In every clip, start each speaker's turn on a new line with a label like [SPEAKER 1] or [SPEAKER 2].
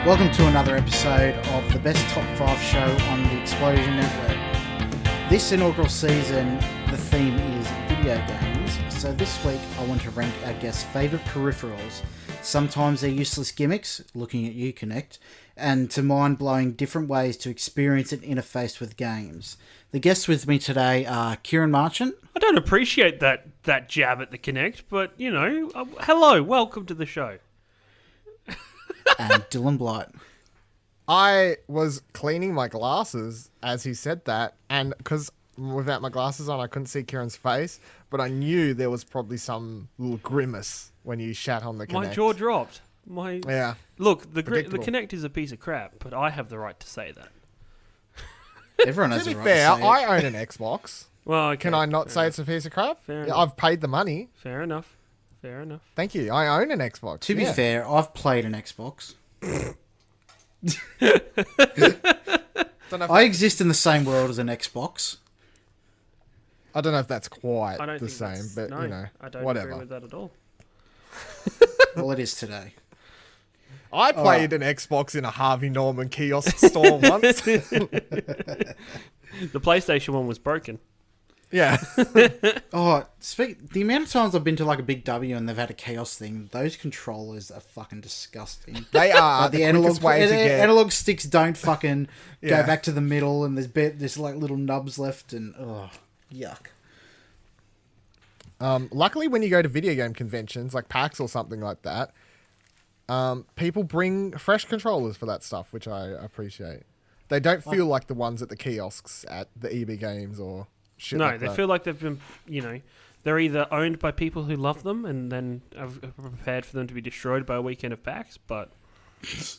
[SPEAKER 1] Welcome to another episode of the best top 5 show on the Explosion Network. This inaugural season, the theme is video games. So this week, I want to rank our guests' favourite peripherals. Sometimes they're useless gimmicks, looking at you, Connect, and to mind-blowing different ways to experience and interface with games. The guests with me today are Ciaran Marchant.
[SPEAKER 2] I don't appreciate that jab at the Connect, but, you know, hello, welcome to the show.
[SPEAKER 1] And Dylan Blight.
[SPEAKER 3] I was cleaning my glasses as he said that, and because without my glasses on, I couldn't see Kieran's face, but I knew there was probably some little grimace when you shat on the Connect.
[SPEAKER 2] My jaw dropped.
[SPEAKER 3] Yeah.
[SPEAKER 2] Look, the Connect is a piece of crap, but I have the right to say that.
[SPEAKER 1] Everyone has
[SPEAKER 3] To
[SPEAKER 1] the
[SPEAKER 3] be
[SPEAKER 1] right
[SPEAKER 3] fair,
[SPEAKER 1] to say it.
[SPEAKER 3] I own an Xbox.
[SPEAKER 2] Well, okay,
[SPEAKER 3] Can I not say
[SPEAKER 2] fair
[SPEAKER 3] it's a piece of crap?
[SPEAKER 2] Fair
[SPEAKER 3] Yeah,
[SPEAKER 2] enough.
[SPEAKER 3] I've paid the money.
[SPEAKER 2] Fair enough. Fair enough.
[SPEAKER 3] Thank you. I own an Xbox.
[SPEAKER 1] To be
[SPEAKER 3] yeah.
[SPEAKER 1] fair, I've played an Xbox.
[SPEAKER 3] Don't know if,
[SPEAKER 1] I exist in the same world as an Xbox.
[SPEAKER 3] I don't know if that's quite
[SPEAKER 2] I don't
[SPEAKER 3] the
[SPEAKER 2] think
[SPEAKER 3] same,
[SPEAKER 2] that's-
[SPEAKER 3] but
[SPEAKER 2] no,
[SPEAKER 3] you know,
[SPEAKER 2] I don't
[SPEAKER 3] whatever.
[SPEAKER 2] agree with that at all.
[SPEAKER 1] Well, it is today.
[SPEAKER 3] I played an Xbox in a Harvey Norman kiosk store once.
[SPEAKER 2] The PlayStation one was broken.
[SPEAKER 3] Yeah.
[SPEAKER 1] Oh, the amount of times I've been to like a Big W and they've had a chaos thing, those controllers are fucking disgusting.
[SPEAKER 3] They are
[SPEAKER 1] Like
[SPEAKER 3] the analog way to get.
[SPEAKER 1] analog sticks don't fucking
[SPEAKER 3] Yeah.
[SPEAKER 1] go back to the middle, and there's like little nubs left, and yuck.
[SPEAKER 3] Luckily, when you go to video game conventions like PAX or something like that, people bring fresh controllers for that stuff, which I appreciate. They don't feel like the ones at the kiosks at the EB Games or shit
[SPEAKER 2] No,
[SPEAKER 3] like
[SPEAKER 2] they
[SPEAKER 3] that.
[SPEAKER 2] feel like they've been, you know, they're either owned by people who love them and then are prepared for them to be destroyed by a weekend of PAX, but...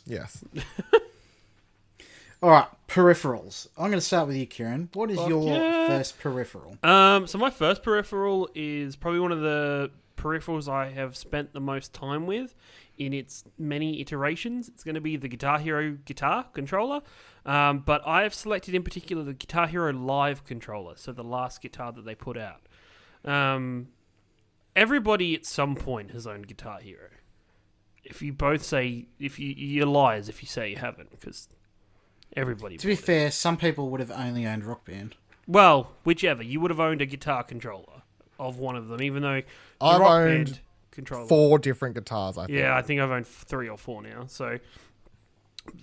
[SPEAKER 3] Yes.
[SPEAKER 1] All right, peripherals. I'm going to start with you, Ciaran. What is your
[SPEAKER 2] yeah.
[SPEAKER 1] first peripheral?
[SPEAKER 2] So my first peripheral is probably one of the peripherals I have spent the most time with in its many iterations. It's going to be the Guitar Hero guitar controller, but I have selected in particular the Guitar Hero Live controller, so the last guitar that they put out. Everybody at some point has owned Guitar Hero. If you both say, you're liars if you say you haven't, because everybody.
[SPEAKER 1] To be
[SPEAKER 2] bought it.
[SPEAKER 1] fair, some people would have only owned Rock Band.
[SPEAKER 2] Well, whichever. You would have owned a guitar controller of one of them, even though the
[SPEAKER 3] I've
[SPEAKER 2] Rock
[SPEAKER 3] owned
[SPEAKER 2] Band controller.
[SPEAKER 3] 4 different guitars, I think.
[SPEAKER 2] Yeah, I think I've owned 3 or 4 now. So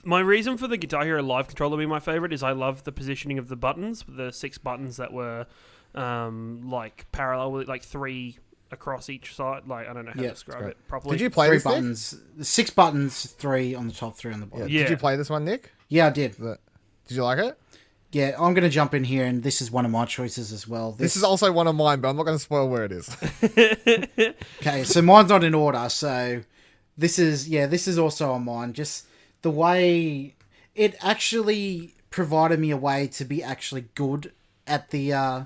[SPEAKER 2] my reason for the Guitar Hero Live controller being my favorite is I love the positioning of the buttons, the 6 buttons that were like parallel, with like 3 across each side. Like I don't know how to describe
[SPEAKER 3] great.
[SPEAKER 2] it properly.
[SPEAKER 3] Did you play
[SPEAKER 1] 3
[SPEAKER 3] this, Nick?
[SPEAKER 1] buttons, 6 buttons, 3 on the top, 3 on the bottom.
[SPEAKER 3] Yeah.
[SPEAKER 2] Yeah.
[SPEAKER 3] Did you play this one, Nick?
[SPEAKER 1] Yeah, I did.
[SPEAKER 3] Did you like it?
[SPEAKER 1] Yeah, I'm going to jump in here, and this is one of my choices as well.
[SPEAKER 3] This is also one of mine, but I'm not going to spoil where it is.
[SPEAKER 1] Okay, so mine's not in order, so this is also on mine. Just the way it actually provided me a way to be actually good at the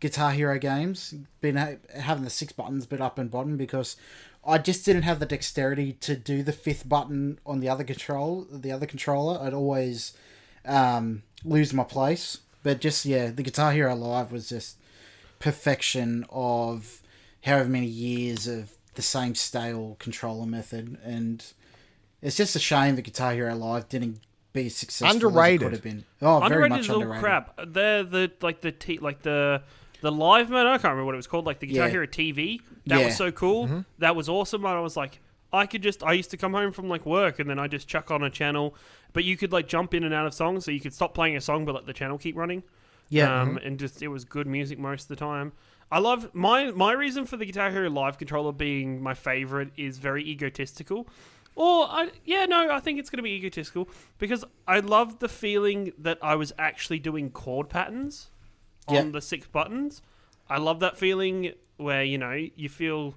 [SPEAKER 1] Guitar Hero games, having the 6 buttons bit up and bottom, because I just didn't have the dexterity to do the 5th button on the other controller. I'd always lose my place. But just, the Guitar Hero Live was just perfection of however many years of the same stale controller method, and it's just a shame that Guitar Hero Live didn't be as successful
[SPEAKER 3] Underrated.
[SPEAKER 1] as it could have been. Oh, very
[SPEAKER 2] underrated
[SPEAKER 1] much
[SPEAKER 2] is a little
[SPEAKER 1] underrated.
[SPEAKER 2] crap. They're the live mode. I can't remember what it was called. Like the Guitar
[SPEAKER 1] Yeah.
[SPEAKER 2] Hero TV. That
[SPEAKER 1] Yeah.
[SPEAKER 2] was so cool. That was awesome. And I was like, I used to come home from like work and then I just chuck on a channel, but you could like jump in and out of songs, so you could stop playing a song but let the channel keep running.
[SPEAKER 1] Yeah.
[SPEAKER 2] And just it was good music most of the time. I love my reason for the Guitar Hero Live controller being my favorite is very egotistical. I think it's going to be egotistical because I love the feeling that I was actually doing chord patterns on the 6 buttons. I love that feeling where, you know, you feel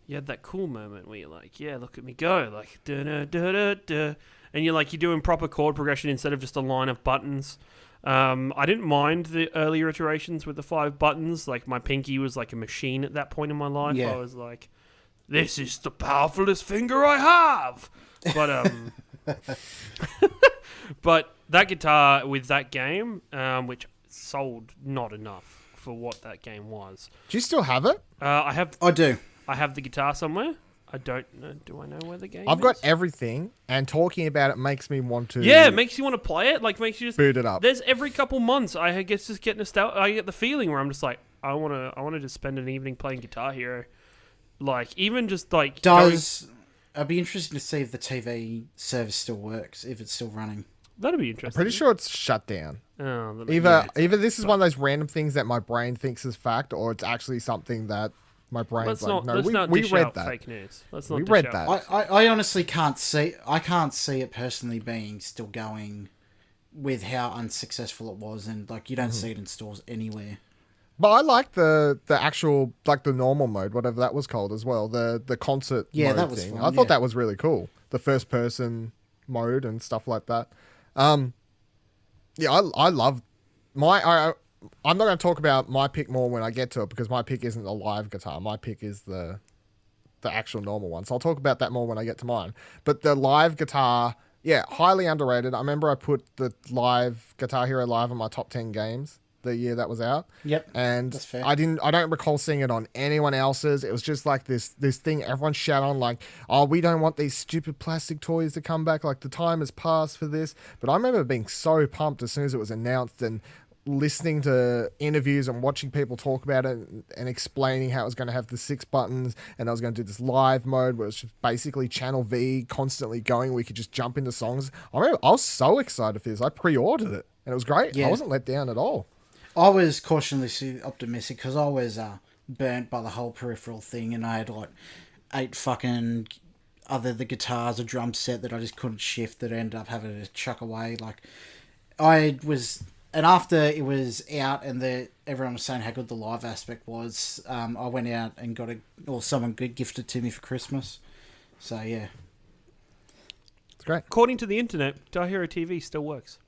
[SPEAKER 2] you had that cool moment where you're like, yeah, look at me go, like da da da da da, and you're doing proper chord progression instead of just a line of buttons. I didn't mind the earlier iterations with the 5 buttons. Like my pinky was like a machine at that point in my life.
[SPEAKER 1] Yeah.
[SPEAKER 2] I was like, this is the powerfulest finger I have. But but that guitar with that game, which sold not enough for what that game was.
[SPEAKER 3] Do you still have it?
[SPEAKER 2] I
[SPEAKER 1] I do.
[SPEAKER 2] have the guitar somewhere. I don't know. Do I know where the game
[SPEAKER 3] I've got
[SPEAKER 2] is?
[SPEAKER 3] everything, and talking about it makes me want to.
[SPEAKER 2] Yeah, it makes you want to play it. Like, makes you just
[SPEAKER 3] boot it up.
[SPEAKER 2] There's every couple months I guess just get nostalgia. I get the feeling where I'm just like, I wanna just spend an evening playing Guitar Hero. Like, even just like
[SPEAKER 1] I'd be interested to see if the TV service still works, if it's still running.
[SPEAKER 2] That'd be
[SPEAKER 3] I'm
[SPEAKER 2] interesting.
[SPEAKER 3] pretty sure it's shut down.
[SPEAKER 2] Oh,
[SPEAKER 3] Either this is one of those random things that my brain thinks is fact, or it's actually something that my brain's
[SPEAKER 2] let's not
[SPEAKER 3] we
[SPEAKER 2] dish
[SPEAKER 3] read
[SPEAKER 2] out
[SPEAKER 3] that.
[SPEAKER 2] fake news. Let's not
[SPEAKER 3] We
[SPEAKER 2] dish
[SPEAKER 3] read
[SPEAKER 2] out.
[SPEAKER 3] that.
[SPEAKER 1] I honestly can't see it personally being still going with how unsuccessful it was, and like you don't see it in stores anywhere.
[SPEAKER 3] But I like the actual, like the normal mode, whatever that was called as well. The concert mode
[SPEAKER 1] that was
[SPEAKER 3] thing.
[SPEAKER 1] fun,
[SPEAKER 3] I thought
[SPEAKER 1] yeah.
[SPEAKER 3] that was really cool. The first person mode and stuff like that. Yeah, I love I'm not going to talk about my pick more when I get to it, because my pick isn't a live guitar. My pick is the actual normal one. So I'll talk about that more when I get to mine. But the live guitar, yeah, highly underrated. I remember I put the live Guitar Hero Live on my top 10 games the year that was out.
[SPEAKER 1] Yep,
[SPEAKER 3] And
[SPEAKER 1] that's fair.
[SPEAKER 3] I don't recall seeing it on anyone else's. It was just like this thing everyone shout on, like, oh, we don't want these stupid plastic toys to come back, like the time has passed for this. But I remember being so pumped as soon as it was announced, and listening to interviews and watching people talk about it, and explaining how it was going to have the 6 buttons, and I was going to do this live mode where it's just basically channel V constantly going. We could just jump into songs. I remember I was so excited for this. I pre-ordered it and it was great.
[SPEAKER 1] Yeah.
[SPEAKER 3] I wasn't let down at all.
[SPEAKER 1] I was cautiously optimistic because I was burnt by the whole peripheral thing, and I had like 8 fucking the guitars, a drum set that I just couldn't shift, that I ended up having to chuck away. Like and after it was out and everyone was saying how good the live aspect was, I went out and someone gifted to me for Christmas. So yeah.
[SPEAKER 3] It's great.
[SPEAKER 2] According to the internet, Guitar Hero TV still works.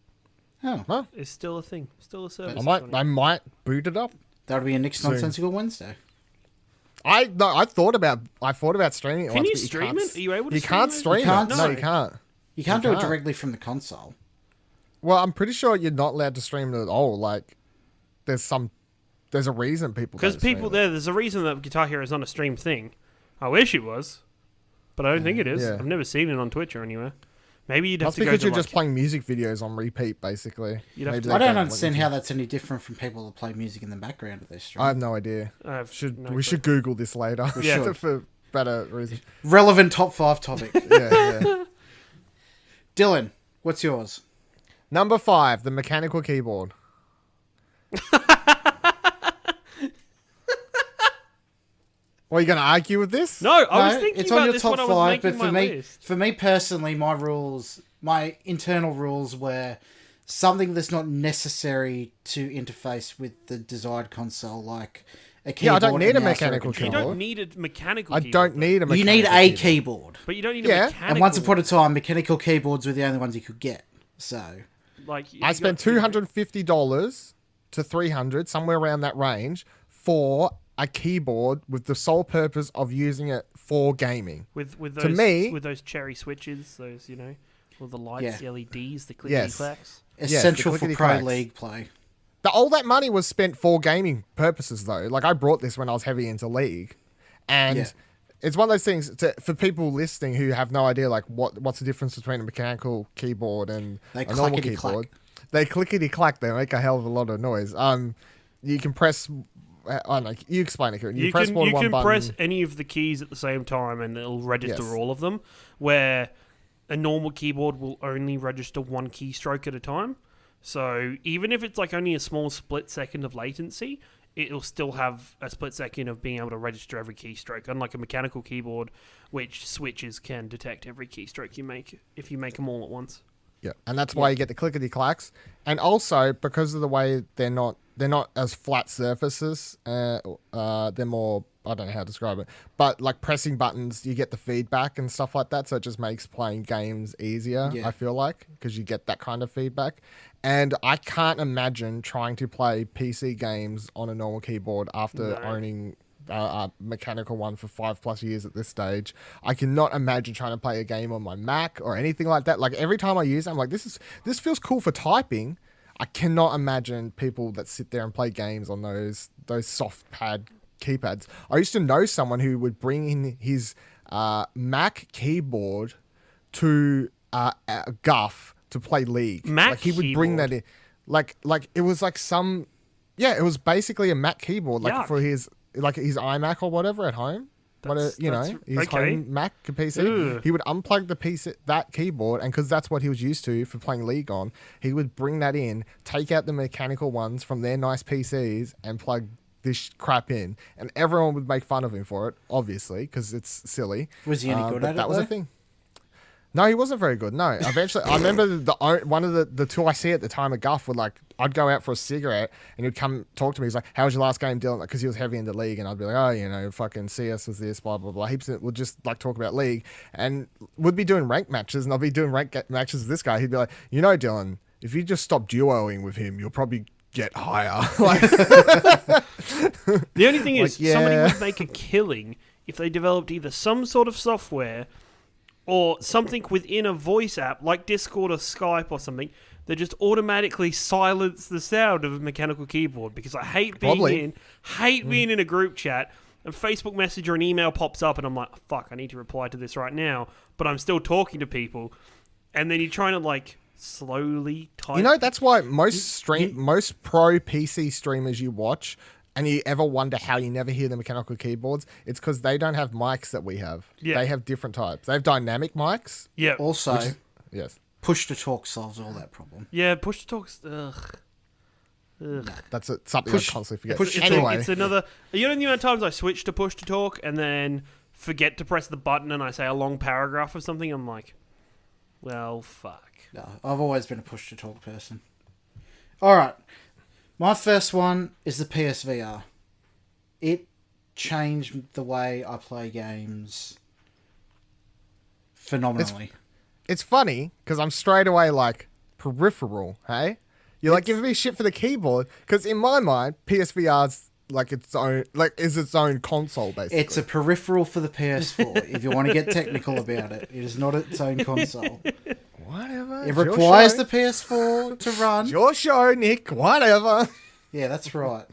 [SPEAKER 1] Oh,
[SPEAKER 3] Huh?
[SPEAKER 2] It's still a thing. Still a service.
[SPEAKER 3] I might boot it up.
[SPEAKER 1] that'll be a next
[SPEAKER 3] Soon.
[SPEAKER 1] Nonsensical Wednesday.
[SPEAKER 3] I thought about streaming it.
[SPEAKER 2] Can
[SPEAKER 3] once,
[SPEAKER 2] you
[SPEAKER 3] but
[SPEAKER 2] stream
[SPEAKER 3] can't
[SPEAKER 2] it? Are you able to
[SPEAKER 3] You
[SPEAKER 2] stream
[SPEAKER 3] can't
[SPEAKER 2] it?
[SPEAKER 3] stream
[SPEAKER 1] You can't?
[SPEAKER 3] it. No,
[SPEAKER 1] No.
[SPEAKER 3] you can't.
[SPEAKER 1] You can't
[SPEAKER 3] You
[SPEAKER 1] do it
[SPEAKER 3] can't.
[SPEAKER 1] directly from the console.
[SPEAKER 3] Well, I'm pretty sure you're not allowed to stream it at all. Like, there's a reason people
[SPEAKER 2] Because
[SPEAKER 3] don't stream
[SPEAKER 2] people
[SPEAKER 3] it.
[SPEAKER 2] there's a reason that Guitar Hero is not a stream thing. I wish it was, but I don't think it is.
[SPEAKER 3] Yeah.
[SPEAKER 2] I've never seen it on Twitch or anywhere. Maybe you'd have
[SPEAKER 3] That's
[SPEAKER 2] to go
[SPEAKER 3] because
[SPEAKER 2] to
[SPEAKER 3] you're just playing music videos on repeat, basically.
[SPEAKER 2] You'd have
[SPEAKER 3] Maybe
[SPEAKER 2] to-
[SPEAKER 3] they
[SPEAKER 1] I don't
[SPEAKER 3] want
[SPEAKER 1] understand
[SPEAKER 3] you to.
[SPEAKER 1] how that's any different from people that play music in the background of their stream.
[SPEAKER 3] I have no idea.
[SPEAKER 2] I have no
[SPEAKER 3] We
[SPEAKER 2] clue.
[SPEAKER 3] should Google this later.
[SPEAKER 1] We should.
[SPEAKER 3] For better reasons.
[SPEAKER 1] Relevant top 5 topic.
[SPEAKER 3] Yeah.
[SPEAKER 1] Dylan, what's yours?
[SPEAKER 3] Number 5, the mechanical keyboard. Well, you going to argue with this?
[SPEAKER 2] No, I was
[SPEAKER 1] No,
[SPEAKER 2] thinking
[SPEAKER 1] it's on
[SPEAKER 2] about
[SPEAKER 1] your
[SPEAKER 2] this
[SPEAKER 1] top
[SPEAKER 2] when I was
[SPEAKER 1] 5,
[SPEAKER 2] making
[SPEAKER 1] but for
[SPEAKER 2] my
[SPEAKER 1] me,
[SPEAKER 2] list.
[SPEAKER 1] for me personally, my internal rules were something that's not necessary to interface with the desired console, like a keyboard.
[SPEAKER 3] Yeah, I don't need
[SPEAKER 1] and
[SPEAKER 3] a
[SPEAKER 1] mouse or
[SPEAKER 3] mechanical
[SPEAKER 2] You
[SPEAKER 1] controller.
[SPEAKER 2] don't need a mechanical
[SPEAKER 3] I
[SPEAKER 2] keyboard.
[SPEAKER 3] don't need a mechanical
[SPEAKER 1] You need a
[SPEAKER 3] keyboard.
[SPEAKER 1] keyboard.
[SPEAKER 2] But you don't need
[SPEAKER 3] Yeah,
[SPEAKER 2] a
[SPEAKER 3] and
[SPEAKER 2] mechanical.
[SPEAKER 1] And once upon a time, mechanical keyboards were the only ones you could get. So,
[SPEAKER 2] like
[SPEAKER 3] I spent $250 to $300, somewhere around that range, for a keyboard with the sole purpose of using it for gaming.
[SPEAKER 2] with those
[SPEAKER 3] to me-
[SPEAKER 2] with those cherry switches, those all the lights,
[SPEAKER 1] Yeah.
[SPEAKER 2] the LEDs, the clicky
[SPEAKER 3] Yes.
[SPEAKER 2] clacks.
[SPEAKER 1] essential
[SPEAKER 3] the
[SPEAKER 1] for pro
[SPEAKER 3] clickety-clacks.
[SPEAKER 1] league play.
[SPEAKER 3] All that money was spent for gaming purposes, though. Like, I brought this when I was heavy into League. And
[SPEAKER 1] Yeah.
[SPEAKER 3] it's one of those things, for people listening who have no idea, like, what's the difference between a mechanical keyboard and
[SPEAKER 1] They
[SPEAKER 3] a normal
[SPEAKER 1] clickety-clack.
[SPEAKER 3] keyboard. They clickety-clack. They make a hell of a lot of noise. You can press... I don't know. You explain it, Kieran. You press more
[SPEAKER 2] you
[SPEAKER 3] than one
[SPEAKER 2] can
[SPEAKER 3] button.
[SPEAKER 2] press any of the keys at the same time and it'll register
[SPEAKER 3] Yes.
[SPEAKER 2] all of them, where a normal keyboard will only register one keystroke at a time. So even if it's like only a small split second of latency, it'll still have a split second of being able to register every keystroke, unlike a mechanical keyboard, which switches can detect every keystroke you make if you make them all at once.
[SPEAKER 3] Yeah, and that's why you get the clickety clacks, and also because of the way they're not as flat surfaces. They're more, I don't know how to describe it, but like pressing buttons, you get the feedback and stuff like that. So it just makes playing games easier.
[SPEAKER 1] Yeah.
[SPEAKER 3] I feel like, because you get that kind of feedback. And I can't imagine trying to play PC games on a normal keyboard after
[SPEAKER 2] No.
[SPEAKER 3] owning a mechanical one for 5+ years at this stage. I cannot imagine trying to play a game on my Mac or anything like that. Like, every time I use it, I'm like, this feels cool for typing. I cannot imagine people that sit there and play games on those soft pad keypads. I used to know someone who would bring in his Mac keyboard to Guff to play League.
[SPEAKER 2] Mac
[SPEAKER 3] like he would bring that in, like it was like some, it was basically a Mac keyboard, like
[SPEAKER 2] Yuck.
[SPEAKER 3] for his iMac or whatever at home. His
[SPEAKER 2] okay.
[SPEAKER 3] home Mac PC.
[SPEAKER 2] Ugh.
[SPEAKER 3] He would unplug the PC, that keyboard, and because that's what he was used to for playing League on, he would bring that in, take out the mechanical ones from their nice PCs, and plug this crap in, and everyone would make fun of him for it, obviously, because it's silly.
[SPEAKER 1] Was he any good
[SPEAKER 3] but
[SPEAKER 1] at it,
[SPEAKER 3] that was a
[SPEAKER 1] though?
[SPEAKER 3] thing. No, he wasn't very good. No, eventually, I remember one of the two I see at the time of Guff would like, I'd go out for a cigarette and he'd come talk to me. He's like, "How was your last game, Dylan?" Because he was heavy into League, and I'd be like, "Oh, fucking CS was this, blah blah blah." Heaps would just like talk about League, and would be doing rank matches, and I'll be doing rank matches with this guy. He'd be like, "Dylan, if you just stop duoing with him, you'll probably get higher." Like,
[SPEAKER 2] The only thing is,
[SPEAKER 3] Like,
[SPEAKER 2] somebody
[SPEAKER 3] yeah.
[SPEAKER 2] would make a killing if they developed either some sort of software or something within a voice app like Discord or Skype or something that just automatically silence the sound of a mechanical keyboard. Because I hate being
[SPEAKER 3] Probably.
[SPEAKER 2] being in a group chat, and Facebook Messenger and email pops up, and I'm like, fuck, I need to reply to this right now, but I'm still talking to people, and then you're trying to like slowly type.
[SPEAKER 3] that's why most pro PC streamers you watch, and you ever wonder how you never hear the mechanical keyboards, it's because they don't have mics that we have.
[SPEAKER 2] Yeah.
[SPEAKER 3] They have different types. They have dynamic mics.
[SPEAKER 2] Yeah,
[SPEAKER 1] Also,
[SPEAKER 3] Yes.
[SPEAKER 1] push to talk solves all that problem.
[SPEAKER 2] yeah. Push to talks. Ugh.
[SPEAKER 3] That's something
[SPEAKER 1] Push-
[SPEAKER 3] I constantly forget.
[SPEAKER 1] push-
[SPEAKER 3] Anyway,
[SPEAKER 2] It's another. You know the amount of times I switch to push to talk and then forget to press the button and I say a long paragraph of something. I'm like, well, fuck.
[SPEAKER 1] No, I've always been a push to talk person. Alright. My first one is the PSVR. It changed the way I play games phenomenally.
[SPEAKER 3] it's funny because I'm straight away like, peripheral, hey? You're like giving me shit for the keyboard because in my mind, PSVR's like its own console basically.
[SPEAKER 1] It's a peripheral for the PS4, if you want to get technical about it. It is not its own console.
[SPEAKER 3] Whatever.
[SPEAKER 1] It
[SPEAKER 3] it's your
[SPEAKER 1] requires
[SPEAKER 3] show.
[SPEAKER 1] the PS4 to run.
[SPEAKER 3] It's your show, Nick. Whatever.
[SPEAKER 1] Yeah, that's right.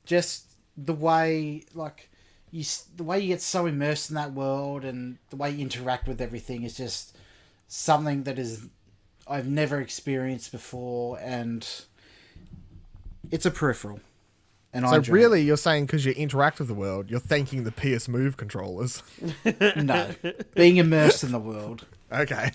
[SPEAKER 1] Just the way, the way you get so immersed in that world and the way you interact with everything is just something that I've never experienced before, and it's a peripheral. And I
[SPEAKER 3] So
[SPEAKER 1] enjoy
[SPEAKER 3] really, you're saying because you interact with the world, you're thanking the PS Move controllers.
[SPEAKER 1] it. No, being immersed in the world.
[SPEAKER 3] Okay.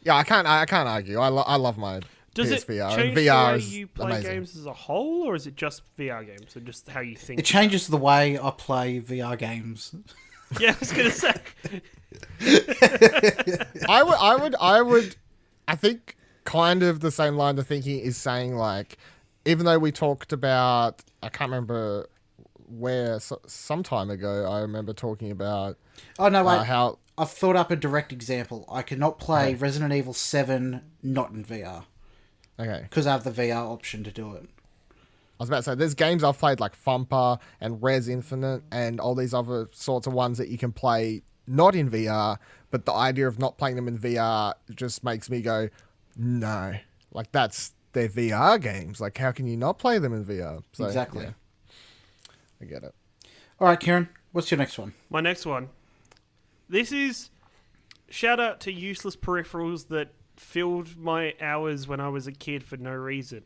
[SPEAKER 3] Yeah, I can't argue. I love my
[SPEAKER 2] Does it
[SPEAKER 3] PSVR.
[SPEAKER 2] change
[SPEAKER 3] And
[SPEAKER 2] the
[SPEAKER 3] VR
[SPEAKER 2] way
[SPEAKER 3] is
[SPEAKER 2] you play
[SPEAKER 3] amazing.
[SPEAKER 2] games as a whole, or is it just VR games, or just how you think?
[SPEAKER 1] It changes the way I play VR games.
[SPEAKER 2] Yeah, I was gonna say.
[SPEAKER 3] I think kind of the same line of thinking is saying like, even though we talked about, I can't remember where, some time ago, I remember talking about
[SPEAKER 1] Oh no, wait.
[SPEAKER 3] how
[SPEAKER 1] I've thought up a direct example. I cannot play Resident Evil 7 not in VR
[SPEAKER 3] okay.
[SPEAKER 1] because I have the VR option to do it.
[SPEAKER 3] I was about to say, there's games I've played like Thumper and Res Infinite and all these other sorts of ones that you can play not in VR, but the idea of not playing them in VR just makes me go, no. Like, they're VR games. Like, how can you not play them in VR? So,
[SPEAKER 1] Exactly.
[SPEAKER 3] yeah. I get it.
[SPEAKER 1] All right, Ciaran, what's your next one?
[SPEAKER 2] My next one. This is shout out to useless peripherals that filled my hours when I was a kid for no reason.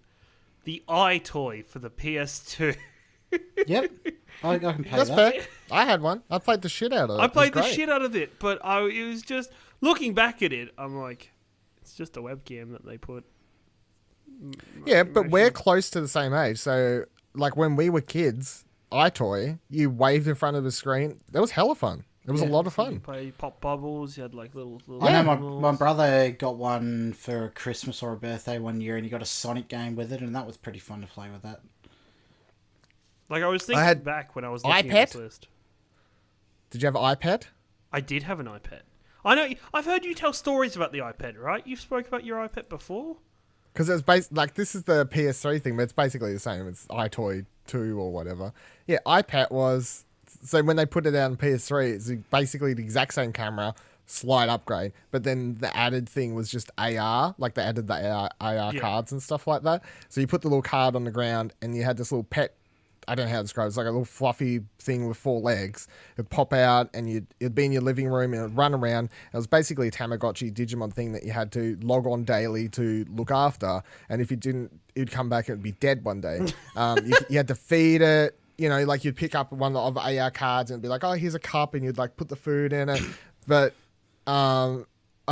[SPEAKER 2] The iToy for the PS2.
[SPEAKER 1] Yep, I can pay
[SPEAKER 3] That's
[SPEAKER 1] that.
[SPEAKER 3] fair. I had one. I played the shit out of it.
[SPEAKER 2] I
[SPEAKER 3] It was
[SPEAKER 2] played the
[SPEAKER 3] great.
[SPEAKER 2] shit out of it, but it was just looking back at it. I'm like, it's just a webcam that they put.
[SPEAKER 3] Yeah, but we're close to the same age. So, like, when we were kids, iToy, you waved in front of the screen. That was hella fun. It was a lot of
[SPEAKER 2] You
[SPEAKER 3] fun.
[SPEAKER 2] play pop bubbles. You had like little.
[SPEAKER 1] I know
[SPEAKER 2] animals.
[SPEAKER 1] my brother got one for a Christmas or a birthday one year, and he got a Sonic game with it, and that was pretty fun to play with that.
[SPEAKER 2] Like I was thinking
[SPEAKER 3] had
[SPEAKER 2] back when I was looking
[SPEAKER 3] iPad?
[SPEAKER 2] at this list.
[SPEAKER 3] Did you have an iPad?
[SPEAKER 2] I did have an iPad. I know. I've heard you tell stories about the iPad, right? You've spoke about your iPad before.
[SPEAKER 3] Because it's like, this is the PS3 thing, but it's basically the same. It's iToy 2 or whatever. Yeah, iPad was... So when they put it out on PS3, it's basically the exact same camera, slight upgrade. But then the added thing was just AR. Like, they added the AR
[SPEAKER 2] Yeah.
[SPEAKER 3] cards and stuff like that. So you put the little card on the ground, and you had this little pet I don't know how to describe it. It's like a little fluffy thing with 4 legs. It'd pop out and it'd be in your living room and it'd run around. It was basically a Tamagotchi Digimon thing that you had to log on daily to look after. And if you didn't, it'd come back and it'd be dead one day. You had to feed it. You know, like you'd pick up one of the AR cards and it'd be like, oh, here's a cup, and you'd like put the food in it. But, I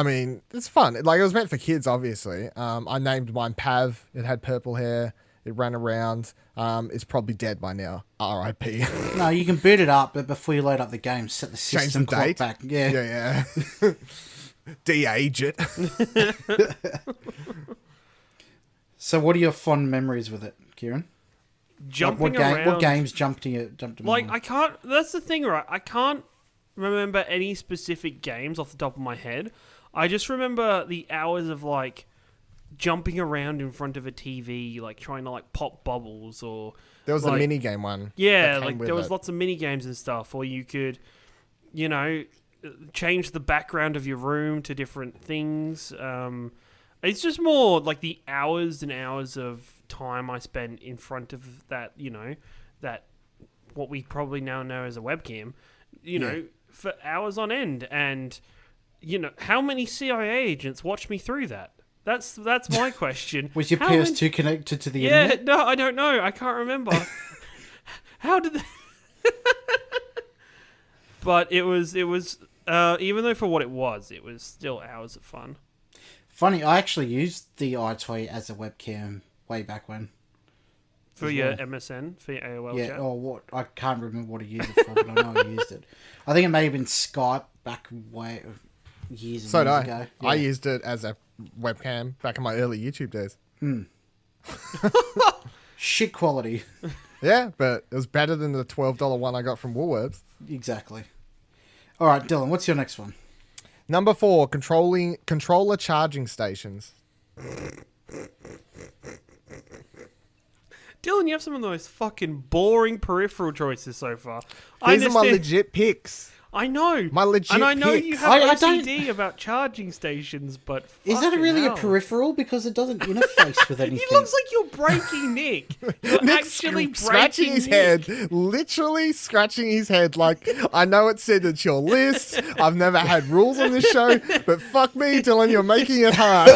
[SPEAKER 3] mean, it's fun. Like, it was meant for kids, obviously. I named mine Pav. It had purple hair. It ran around. It's probably dead by now. R.I.P.
[SPEAKER 1] No, you can boot it up, but before you load up the game, set the system clock
[SPEAKER 3] date
[SPEAKER 1] back. Yeah.
[SPEAKER 3] Yeah. De-age it.
[SPEAKER 1] So, what are your fond memories with it, Ciaran?
[SPEAKER 2] Jumping
[SPEAKER 1] around. What games jumped in
[SPEAKER 2] Like,
[SPEAKER 1] mind?
[SPEAKER 2] I can't... That's the thing, right? I can't remember any specific games off the top of my head. I just remember the hours of, like, jumping around in front of a TV, like, trying to, like, pop bubbles or...
[SPEAKER 3] There was
[SPEAKER 2] like,
[SPEAKER 3] a mini game one.
[SPEAKER 2] Yeah, like, there was lots of mini games and stuff. Or you could, you know, change the background of your room to different things. It's just more, like, the hours and hours of time I spent in front of that, you know, that what we probably now know as a webcam, you know, for hours on end. And, you know, how many CIA agents watched me through that? That's my question.
[SPEAKER 1] Was your PS2 connected to the internet?
[SPEAKER 2] No, I don't know. I can't remember. How did they... But it was even though for what it was still hours of fun.
[SPEAKER 1] Funny, I actually used the iToy as a webcam way back when.
[SPEAKER 2] For your MSN, for your AOL chat?
[SPEAKER 1] Yeah, or what? I can't remember what I used it for, but I know I used it. I think it may have been Skype back way years and years ago. Yeah.
[SPEAKER 3] I used it as a webcam back in my early YouTube days.
[SPEAKER 1] Shit quality.
[SPEAKER 3] Yeah, but it was better than the $12 one I got from Woolworths.
[SPEAKER 1] Exactly. All right, Dylan, what's your next one?
[SPEAKER 3] Number 4, controller charging stations.
[SPEAKER 2] Dylan, you have some of the most fucking boring peripheral choices so far.
[SPEAKER 3] These are my legit picks.
[SPEAKER 2] I know.
[SPEAKER 3] My legit
[SPEAKER 2] And I know
[SPEAKER 3] picks.
[SPEAKER 2] you have OCD about charging stations, but
[SPEAKER 1] is that really
[SPEAKER 2] hell.
[SPEAKER 1] a peripheral? Because it doesn't interface with anything.
[SPEAKER 2] He looks like you're breaking Nick. You're actually
[SPEAKER 3] scratching
[SPEAKER 2] breaking
[SPEAKER 3] his
[SPEAKER 2] Nick.
[SPEAKER 3] head, literally scratching his head. Like, I know it said it's your list. I've never had rules on this show, but fuck me, Dylan, you're making it hard.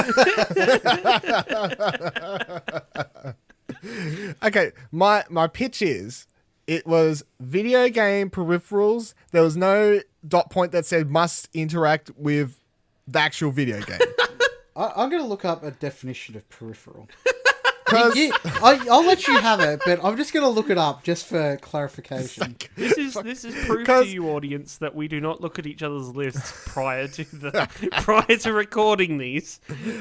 [SPEAKER 3] Okay, my pitch is, it was video game peripherals. There was no dot point that said must interact with the actual video game.
[SPEAKER 1] I'm going to look up a definition of peripheral.
[SPEAKER 3] 'Cause-
[SPEAKER 1] I'll let you have it, but I'm just going to look it up just for clarification.
[SPEAKER 2] This is proof to you, audience, that we do not look at each other's lists prior to recording these.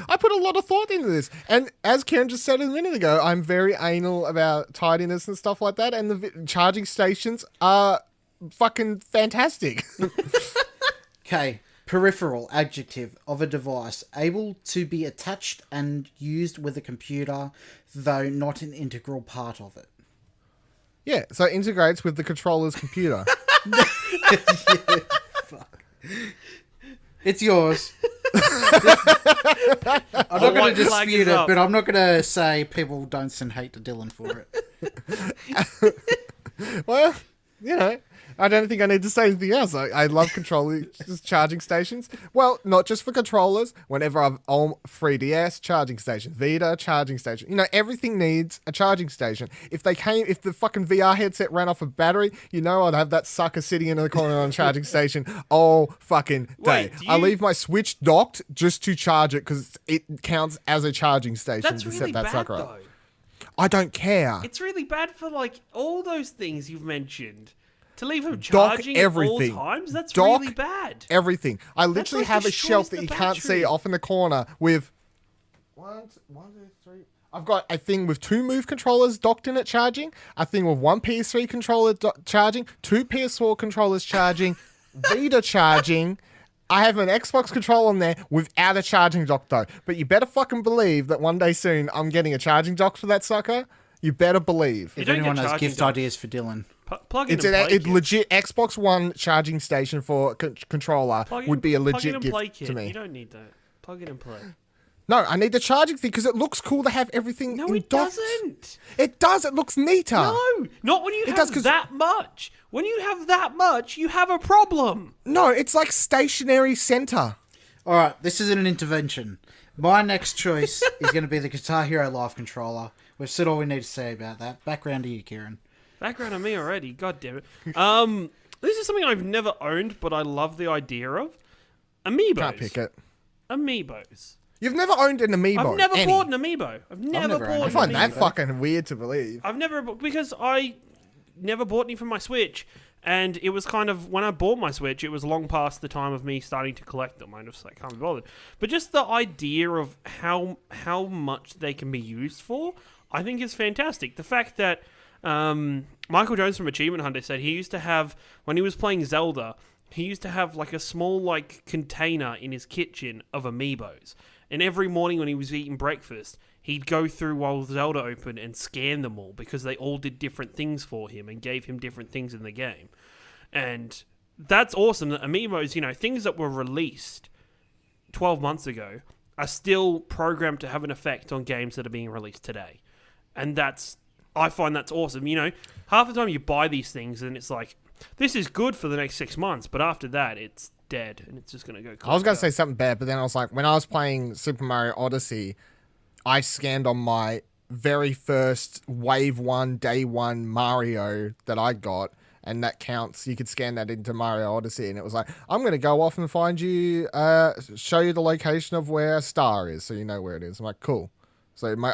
[SPEAKER 3] I put a lot of thought into this. And as Ciaran just said a minute ago, I'm very anal about tidiness and stuff like that. And the charging stations are fucking fantastic.
[SPEAKER 1] Okay. Peripheral, adjective, of a device, able to be attached and used with a computer, though not an integral part of it.
[SPEAKER 3] Yeah, so it integrates with the controller's computer.
[SPEAKER 1] Fuck. It's yours. I'm not going to dispute it, but I'm not going to say people don't send hate to Dylan for it.
[SPEAKER 3] Well, you know, I don't think I need to say anything else. I love controlling charging stations. Well, not just for controllers. Whenever I've on 3DS, charging station. Vita, charging station. You know, everything needs a charging station. If the fucking VR headset ran off a battery, you know I'd have that sucker sitting in the corner on a charging station all fucking day. I leave my Switch docked just to charge it because it counts as a charging station.
[SPEAKER 2] That's really bad, though.
[SPEAKER 3] I don't care.
[SPEAKER 2] It's really bad for, like, all those things you've mentioned. To leave them
[SPEAKER 3] Dock
[SPEAKER 2] charging
[SPEAKER 3] everything.
[SPEAKER 2] at all times? That's
[SPEAKER 3] Dock
[SPEAKER 2] really bad.
[SPEAKER 3] Everything. I literally
[SPEAKER 2] like
[SPEAKER 3] have a
[SPEAKER 2] destroys
[SPEAKER 3] shelf
[SPEAKER 2] the
[SPEAKER 3] that you can't see
[SPEAKER 2] battery.
[SPEAKER 3] off in the corner with one, two, three. I've got a thing with 2 Move controllers docked in it charging, a thing with 1 PS3 controller charging, 2 PS4 controllers charging, Vita charging. I have an Xbox controller on there without a charging dock though. But you better fucking believe that one day soon I'm getting a charging dock for that sucker. You better believe.
[SPEAKER 1] If anyone has gift ideas for Dylan.
[SPEAKER 2] Plug in
[SPEAKER 3] It's
[SPEAKER 2] and
[SPEAKER 3] a
[SPEAKER 2] play kit.
[SPEAKER 3] legit Xbox One charging station for controller
[SPEAKER 2] Plug in-
[SPEAKER 3] would be a
[SPEAKER 2] plug in
[SPEAKER 3] legit
[SPEAKER 2] and play
[SPEAKER 3] gift
[SPEAKER 2] kit.
[SPEAKER 3] to me.
[SPEAKER 2] You don't need that. Plug in and play.
[SPEAKER 3] No, I need the charging thing because it looks cool to have everything.
[SPEAKER 2] No,
[SPEAKER 3] in
[SPEAKER 2] it
[SPEAKER 3] dots.
[SPEAKER 2] doesn't.
[SPEAKER 3] It does. It looks neater.
[SPEAKER 2] No, not when you
[SPEAKER 3] does,
[SPEAKER 2] have
[SPEAKER 3] 'cause-
[SPEAKER 2] that much. When you have that much, you have a problem.
[SPEAKER 3] No, it's like stationary center.
[SPEAKER 1] All right, this isn't an intervention. My next choice is going to be the Guitar Hero Live controller. We've said all we need to say about that. Background to you, Ciaran.
[SPEAKER 2] Background on me already. God damn it. This is something I've never owned, but I love the idea of. Amiibos.
[SPEAKER 3] Can't pick it.
[SPEAKER 2] Amiibos.
[SPEAKER 3] You've never owned an amiibo.
[SPEAKER 2] I've never
[SPEAKER 3] Any.
[SPEAKER 2] bought an Amiibo. I've never
[SPEAKER 1] never owned
[SPEAKER 2] bought
[SPEAKER 3] I
[SPEAKER 2] an
[SPEAKER 3] find
[SPEAKER 2] Amiibo.
[SPEAKER 3] that fucking weird to believe.
[SPEAKER 2] I've never, because I never bought any for my Switch, and it was kind of, when I bought my Switch, it was long past the time of me starting to collect them. I just like, can't be bothered. But just the idea of how much they can be used for, I think is fantastic. The fact that Michael Jones from Achievement Hunter said he used to have, when he was playing Zelda, he used to have like a small like container in his kitchen of Amiibos. And every morning when he was eating breakfast, he'd go through while Zelda opened and scan them all because they all did different things for him and gave him different things in the game. And that's awesome that Amiibos, you know, things that were released 12 months ago are still programmed to have an effect on games that are being released today. And I find that's awesome. You know, half the time you buy these things and it's like, this is good for the next 6 months, but after that, it's dead and it's just going to go.
[SPEAKER 3] I was going to say something bad, but then I was like, when I was playing Super Mario Odyssey, I scanned on my very first Wave 1, Day 1 Mario that I got, and that counts. You could scan that into Mario Odyssey, and it was like, I'm going to go off and find you, show you the location of where a star is, so you know where it is. I'm like, cool. So my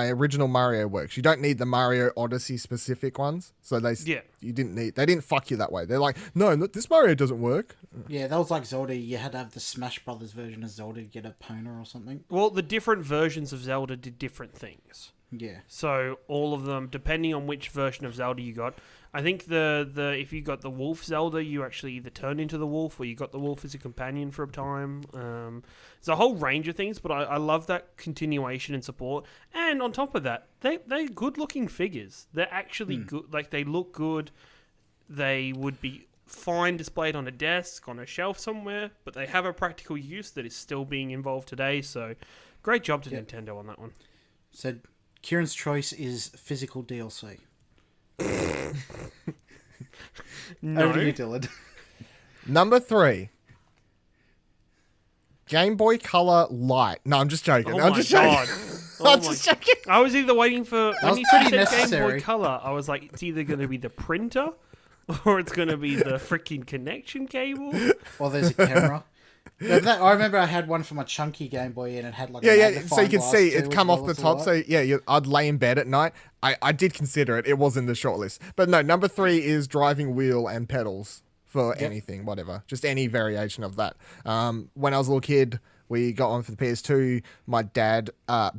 [SPEAKER 3] original Mario works. You don't need the Mario Odyssey specific ones. So they didn't fuck you that way. They're like, no, this Mario doesn't work.
[SPEAKER 1] Yeah, that was like Zelda. You had to have the Smash Brothers version of Zelda to get a Pona or something.
[SPEAKER 2] Well, the different versions of Zelda did different things.
[SPEAKER 1] Yeah.
[SPEAKER 2] So all of them, depending on which version of Zelda you got, I think the if you got the wolf Zelda, you actually either turned into the wolf or you got the wolf as a companion for a time. There's a whole range of things, but I love that continuation and support. And on top of that, they're good looking figures. They're actually good. Like, they look good. They would be fine displayed on a desk, on a shelf somewhere, but they have a practical use that is still being involved today. So great job to Nintendo on that one.
[SPEAKER 1] So Kieran's choice is physical DLC.
[SPEAKER 2] No.
[SPEAKER 1] Over to you, Dylan.
[SPEAKER 3] Number 3. Game Boy Color Light. No, I'm just joking.
[SPEAKER 2] Oh
[SPEAKER 3] I'm
[SPEAKER 2] my
[SPEAKER 3] just
[SPEAKER 2] God.
[SPEAKER 3] joking.
[SPEAKER 2] Oh
[SPEAKER 3] I'm
[SPEAKER 2] my-
[SPEAKER 3] just joking.
[SPEAKER 2] I was either waiting for, when
[SPEAKER 1] was
[SPEAKER 2] you said
[SPEAKER 1] pretty
[SPEAKER 2] Game Boy
[SPEAKER 1] necessary.
[SPEAKER 2] Color, I was like, it's either going to be the printer or it's going to be the freaking connection cable.
[SPEAKER 1] Or there's a camera. I remember I had one for my chunky Game Boy and it had like a
[SPEAKER 3] Yeah. So you
[SPEAKER 1] magnifying
[SPEAKER 3] can
[SPEAKER 1] glass
[SPEAKER 3] see
[SPEAKER 1] too,
[SPEAKER 3] it
[SPEAKER 1] as
[SPEAKER 3] come
[SPEAKER 1] well
[SPEAKER 3] off the
[SPEAKER 1] as
[SPEAKER 3] top.
[SPEAKER 1] light.
[SPEAKER 3] So yeah, I'd lay in bed at night. I did consider it. It was in the shortlist. But no, number 3 is driving wheel and pedals for anything, whatever. Just any variation of that. When I was a little kid, we got one for the PS2. My dad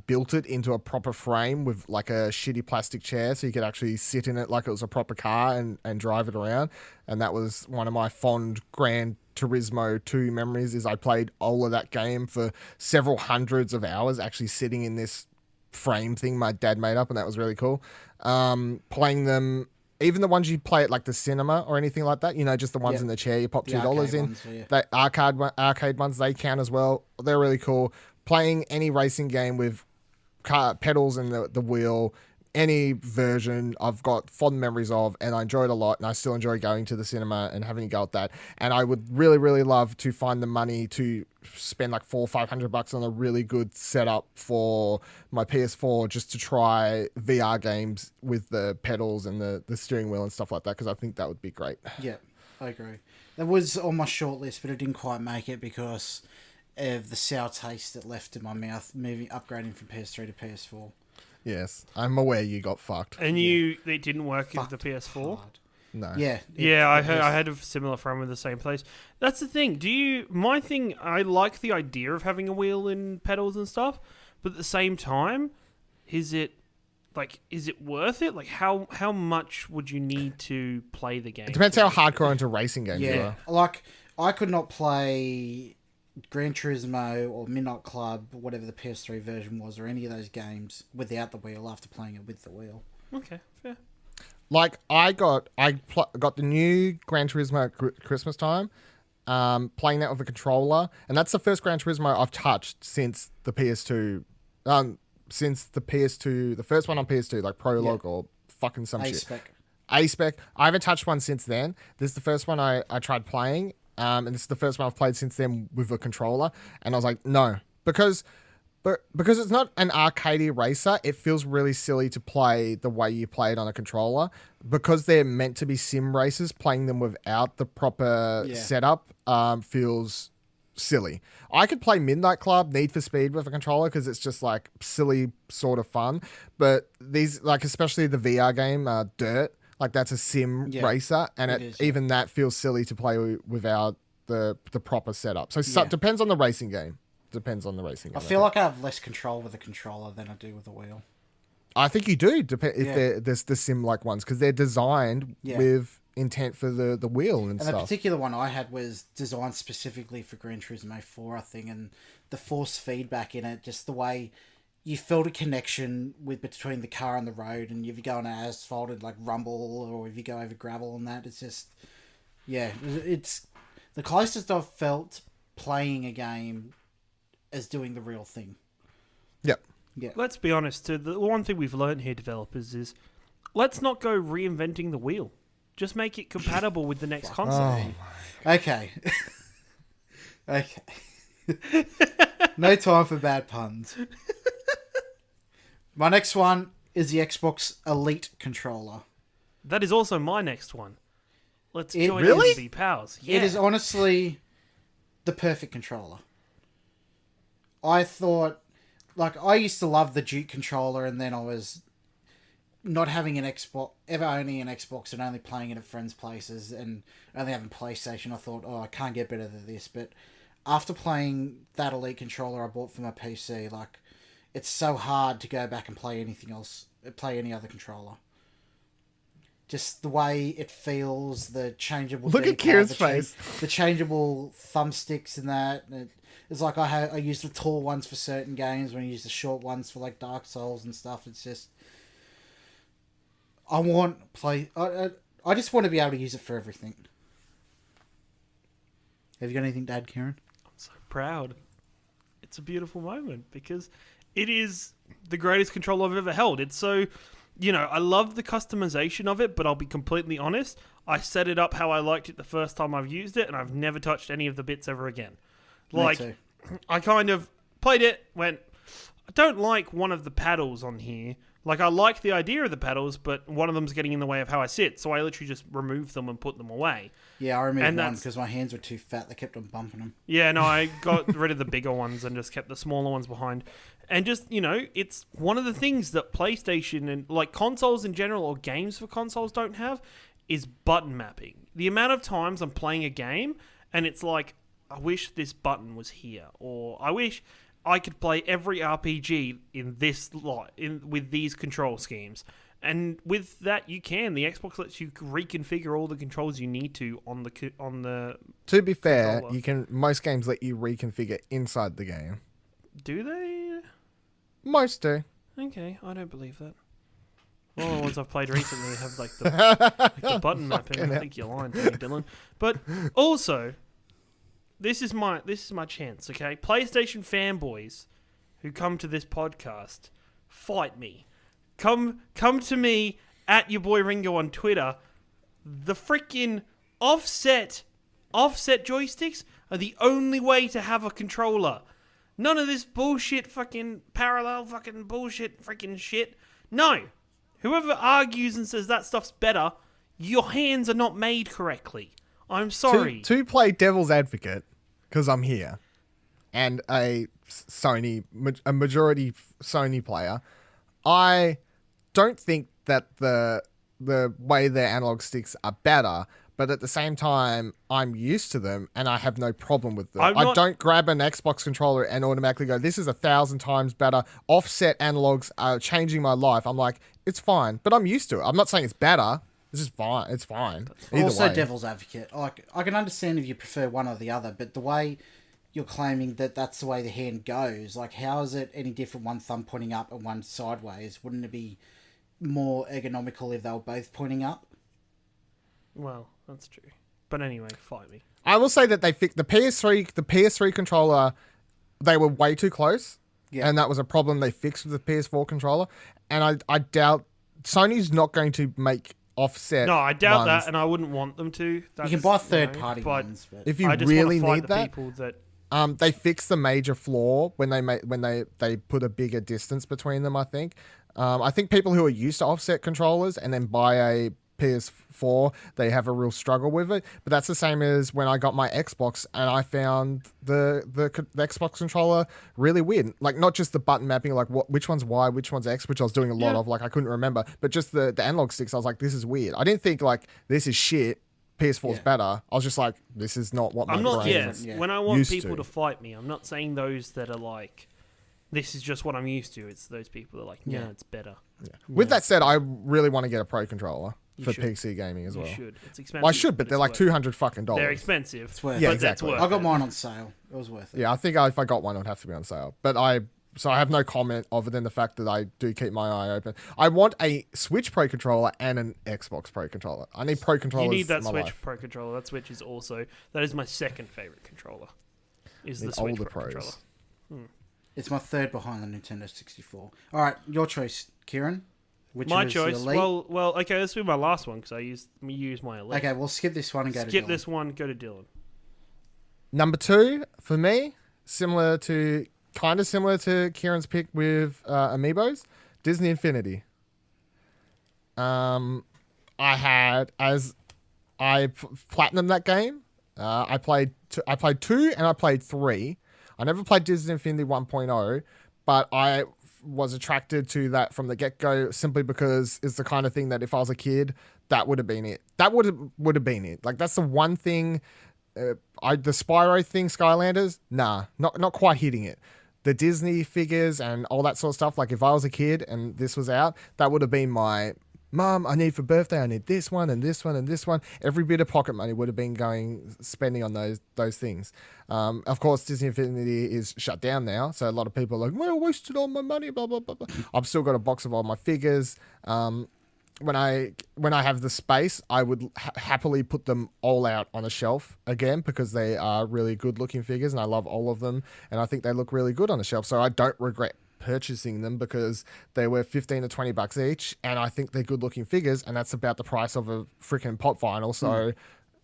[SPEAKER 3] built it into a proper frame with like a shitty plastic chair so you could actually sit in it like it was a proper car and drive it around. And that was one of my fond Gran Turismo 2 memories, is I played all of that game for several hundreds of hours actually sitting in this frame thing my dad made up, and that was really cool. Playing them, even the ones you play at like the cinema or anything like that, you know, just the ones in the chair you pop $2
[SPEAKER 1] arcade
[SPEAKER 3] in.
[SPEAKER 1] ones, yeah.
[SPEAKER 3] That arcade ones, they count as well. They're really cool. Playing any racing game with pedals and the wheel, any version, I've got fond memories of, and I enjoy it a lot, and I still enjoy going to the cinema and having a go at that. And I would really, really love to find the money to spend like $400 or $500 on a really good setup for my PS4 just to try VR games with the pedals and the steering wheel and stuff like that, because I think that would be great.
[SPEAKER 1] Yeah, I agree. That was on my shortlist, but it didn't quite make it because of the sour taste it left in my mouth, upgrading from PS3 to PS4.
[SPEAKER 3] Yes, I'm aware you got fucked.
[SPEAKER 2] And it didn't work with the PS4?
[SPEAKER 1] Hard.
[SPEAKER 3] No.
[SPEAKER 1] Yeah.
[SPEAKER 2] I had a similar frame with the same place. That's the thing. I like the idea of having a wheel and pedals and stuff, but at the same time, is it worth it? Like, how much would you need to play the game?
[SPEAKER 3] It depends how hardcore into racing games you
[SPEAKER 1] Yeah.
[SPEAKER 3] are.
[SPEAKER 1] Like, I could not play Gran Turismo or Midnight Club, whatever the PS3 version was, or any of those games without the wheel after playing it with the wheel.
[SPEAKER 2] Okay, fair.
[SPEAKER 3] Like, I got the new Gran Turismo Christmas time. playing that with a controller, and that's the first Gran Turismo I've touched since the PS2. The first one on PS2, like Prologue or fucking some shit.
[SPEAKER 1] A-Spec.
[SPEAKER 3] A-Spec. I haven't touched one since then. This is the first one I tried playing, and this is the first one I've played since then with a controller, and I was like, no, because it's not an arcadey racer, it feels really silly to play the way you play it on a controller. Because they're meant to be sim races, playing them without the proper setup feels silly. I could play Midnight Club, Need for Speed with a controller because it's just like silly sort of fun. But these, like especially the VR game, Dirt, like that's a sim racer, and even that feels silly to play without the proper setup. So it depends on the racing game. I feel like I have less control with a controller than I do with a wheel. I think you do, if there's the sim-like ones, because they're designed with intent for the wheel and stuff. And the particular one I had was designed specifically for Gran Turismo 4, I think, and the force feedback in it, just the way you felt a connection between the car and the road, and if you go on an asphalted like rumble, or if you go over gravel and that, it's just, it's the closest I've felt playing a game as doing the real thing. Yep. Yeah.
[SPEAKER 2] Let's be honest, too. The one thing we've learned here, developers, is let's not go reinventing the wheel. Just make it compatible with the next console.
[SPEAKER 1] Okay. Okay. No time for bad puns. My next one is the Xbox Elite controller.
[SPEAKER 2] That is also my next one. Let's join in be pals. Yeah.
[SPEAKER 1] It is honestly the perfect controller. I thought, like, I used to love the Duke controller, and then I was not having an Xbox, ever owning an Xbox and only playing it at friends' places and only having PlayStation. I thought, I can't get better than this. But after playing that Elite controller I bought for my PC, like, it's so hard to go back and play anything else, play any other controller. Just the way it feels, the changeable...
[SPEAKER 3] Look at Kieran's face.
[SPEAKER 1] The changeable thumbsticks and that, and it's like I use the tall ones for certain games when I use the short ones for like Dark Souls and stuff. It's just I just want to be able to use it for everything. Have you got anything to add, Ciaran?
[SPEAKER 2] I'm so proud. It's a beautiful moment because it is the greatest controller I've ever held. It's so, I love the customization of it, but I'll be completely honest. I set it up how I liked it the first time I've used it, and I've never touched any of the bits ever again. Like, I kind of played it, went, I don't like one of the paddles on here. Like, I like the idea of the paddles, but one of them's getting in the way of how I sit, so I literally just removed them and put them away.
[SPEAKER 1] Yeah, I removed one because my hands were too fat. They kept on bumping them.
[SPEAKER 2] Yeah, no, I got rid of the bigger ones and just kept the smaller ones behind. And just, it's one of the things that PlayStation and, like, consoles in general, or games for consoles don't have, is button mapping. The amount of times I'm playing a game, and it's like, I wish this button was here, or I wish I could play every RPG in this lot with these control schemes. And with that, you can. The Xbox lets you reconfigure all the controls you need to on the.
[SPEAKER 3] To be fair, controller. Most games let you reconfigure inside the game.
[SPEAKER 2] Do they?
[SPEAKER 3] Most do.
[SPEAKER 2] Okay, I don't believe that. Well, the ones I've played recently have like the button mapping. I think you're lying to me, Dylan. But also, this is my chance. Okay, PlayStation fanboys who come to this podcast, fight me. Come to me at your boy Ringo on Twitter. The freaking offset joysticks are the only way to have a controller. None of this bullshit fucking parallel fucking bullshit freaking shit. No. Whoever argues and says that stuff's better, your hands are not made correctly. I'm sorry.
[SPEAKER 3] To play devil's advocate, because I'm here, and a majority Sony player, I don't think that the way their analog sticks are better, but at the same time, I'm used to them and I have no problem with them. I don't grab an Xbox controller and automatically go, this is 1,000 times better. Offset analogs are changing my life. I'm like, it's fine, but I'm used to it. I'm not saying it's better. It's just fine. It's fine.
[SPEAKER 1] Also, devil's advocate. Like, I can understand if you prefer one or the other, but the way you're claiming that that's the way the hand goes, like, how is it any different, one thumb pointing up and one sideways? Wouldn't it be more ergonomical if they were both pointing up?
[SPEAKER 2] Well, that's true. But anyway, fight me.
[SPEAKER 3] I will say that they fixed the PS3 controller. They were way too close, and that was a problem they fixed with the PS4 controller. And I doubt Sony's not going to make offset.
[SPEAKER 2] No, I doubt
[SPEAKER 3] ones.
[SPEAKER 2] that, and I wouldn't want them to.
[SPEAKER 1] You can buy third-party ones, but
[SPEAKER 3] If you
[SPEAKER 2] I just
[SPEAKER 3] really
[SPEAKER 2] want
[SPEAKER 3] need
[SPEAKER 2] to fight the
[SPEAKER 3] that,
[SPEAKER 2] people that
[SPEAKER 3] they fixed the major flaw when they put a bigger distance between them. I think people who are used to offset controllers and then buy a PS4, they have a real struggle with it. But that's the same as when I got my Xbox and I found the Xbox controller really weird. Like not just the button mapping, like which one's Y, which one's X, which I was doing a lot of. Like I couldn't remember, but just the analog sticks. I was like, this is weird. I didn't think like this is shit. PS4's better. I was just like, this is not what my
[SPEAKER 2] I'm not.
[SPEAKER 3] brain
[SPEAKER 2] When I want
[SPEAKER 3] used
[SPEAKER 2] people
[SPEAKER 3] to.
[SPEAKER 2] to fight me, I'm not saying those that are like, this is just what I'm used to. It's those people that are like, no, it's better.
[SPEAKER 3] Yeah. With that said, I really want to get a pro controller for
[SPEAKER 2] should.
[SPEAKER 3] PC gaming as well.
[SPEAKER 2] You should. It's expensive.
[SPEAKER 3] Well, I should, but they're like $200 fucking dollars.
[SPEAKER 2] They're expensive.
[SPEAKER 1] it's worth
[SPEAKER 3] Yeah,
[SPEAKER 1] it.
[SPEAKER 3] exactly.
[SPEAKER 2] That's
[SPEAKER 1] I
[SPEAKER 2] worth
[SPEAKER 1] got
[SPEAKER 2] it.
[SPEAKER 1] mine on sale. It was worth it.
[SPEAKER 3] Yeah, I think if I got one, it would have to be on sale. But I have no comment other than the fact that I do keep my eye open. I want a Switch Pro controller and an Xbox Pro controller. I need Pro controllers.
[SPEAKER 2] You need that
[SPEAKER 3] in my
[SPEAKER 2] Switch
[SPEAKER 3] life.
[SPEAKER 2] Pro controller. That Switch is also that is my second favorite controller. Is the
[SPEAKER 3] Need
[SPEAKER 2] Switch
[SPEAKER 3] older
[SPEAKER 2] Pro
[SPEAKER 3] pros.
[SPEAKER 2] controller?
[SPEAKER 1] It's my third behind the Nintendo 64. All right, your choice, Ciaran. Which
[SPEAKER 2] My
[SPEAKER 1] was your
[SPEAKER 2] choice.
[SPEAKER 1] Elite?
[SPEAKER 2] Well, okay. Let's do my last one because I used my elite.
[SPEAKER 1] Okay, we'll skip this one and go to
[SPEAKER 2] Skip
[SPEAKER 1] Dylan.
[SPEAKER 2] this one. Go to Dylan.
[SPEAKER 3] Number 2 for me, kind of similar to Kieran's pick with Amiibos, Disney Infinity. I platinumed that game. I played 2 and I played 3. I never played Disney Infinity 1.0, but I was attracted to that from the get-go simply because it's the kind of thing that if I was a kid, that would have been it. That would have been it. Like that's the one thing. The Spyro thing, Skylanders, not quite hitting it. The Disney figures and all that sort of stuff. Like if I was a kid and this was out, that would have been my Mum, I need for birthday, I need this one and this one and this one. Every bit of pocket money would have been spending on those things. Of course, Disney Infinity is shut down now, so a lot of people are like, well, I wasted all my money, blah, blah, blah, blah. I've still got a box of all my figures. When I have the space, I would happily put them all out on a shelf again because they are really good looking figures and I love all of them and I think they look really good on the shelf. So I don't regret purchasing them because they were $15 to $20 each and I think they're good looking figures and that's about the price of a freaking pop vinyl. So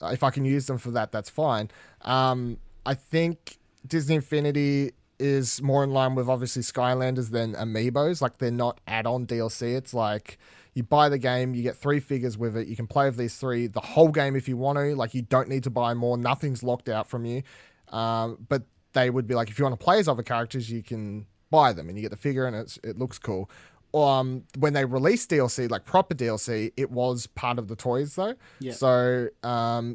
[SPEAKER 3] if I can use them for that, that's fine. I think Disney Infinity is more in line with obviously Skylanders than Amiibos. Like they're not add-on DLC. It's like you buy the game, you get 3 figures with it. You can play with these 3 the whole game if you want to. Like you don't need to buy more. Nothing's locked out from you. But they would be like, if you want to play as other characters, you can buy them and you get the figure and it looks cool. When they released DLC, like proper DLC, it was part of the toys though.
[SPEAKER 1] Yeah.
[SPEAKER 3] So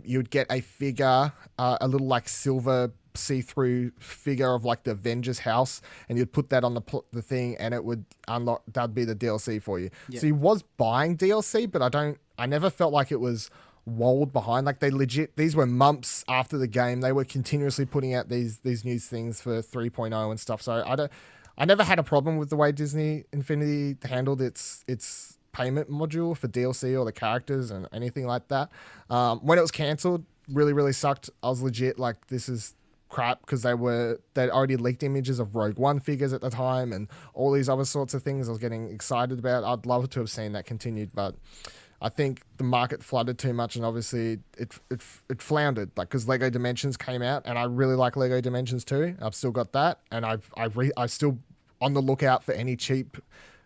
[SPEAKER 3] you'd get a figure, a little like silver see-through figure of like the Avengers house, and you'd put that on the thing, and it would unlock. That'd be the DLC for you.
[SPEAKER 1] Yeah.
[SPEAKER 3] So he was buying DLC, but I never felt like it was walled behind. Like they legit, these were months after the game. They were continuously putting out these new things for 3.0 and stuff. So I never had a problem with the way Disney Infinity handled its payment module for DLC or the characters and anything like that. When it was cancelled, really sucked. I was legit like, this is crap, because they'd already leaked images of Rogue One figures at the time and all these other sorts of things I was getting excited about. I'd love to have seen that continued, but I think the market flooded too much and obviously it floundered, like, because Lego Dimensions came out and I really like Lego Dimensions too. I've still got that and I still on the lookout for any cheap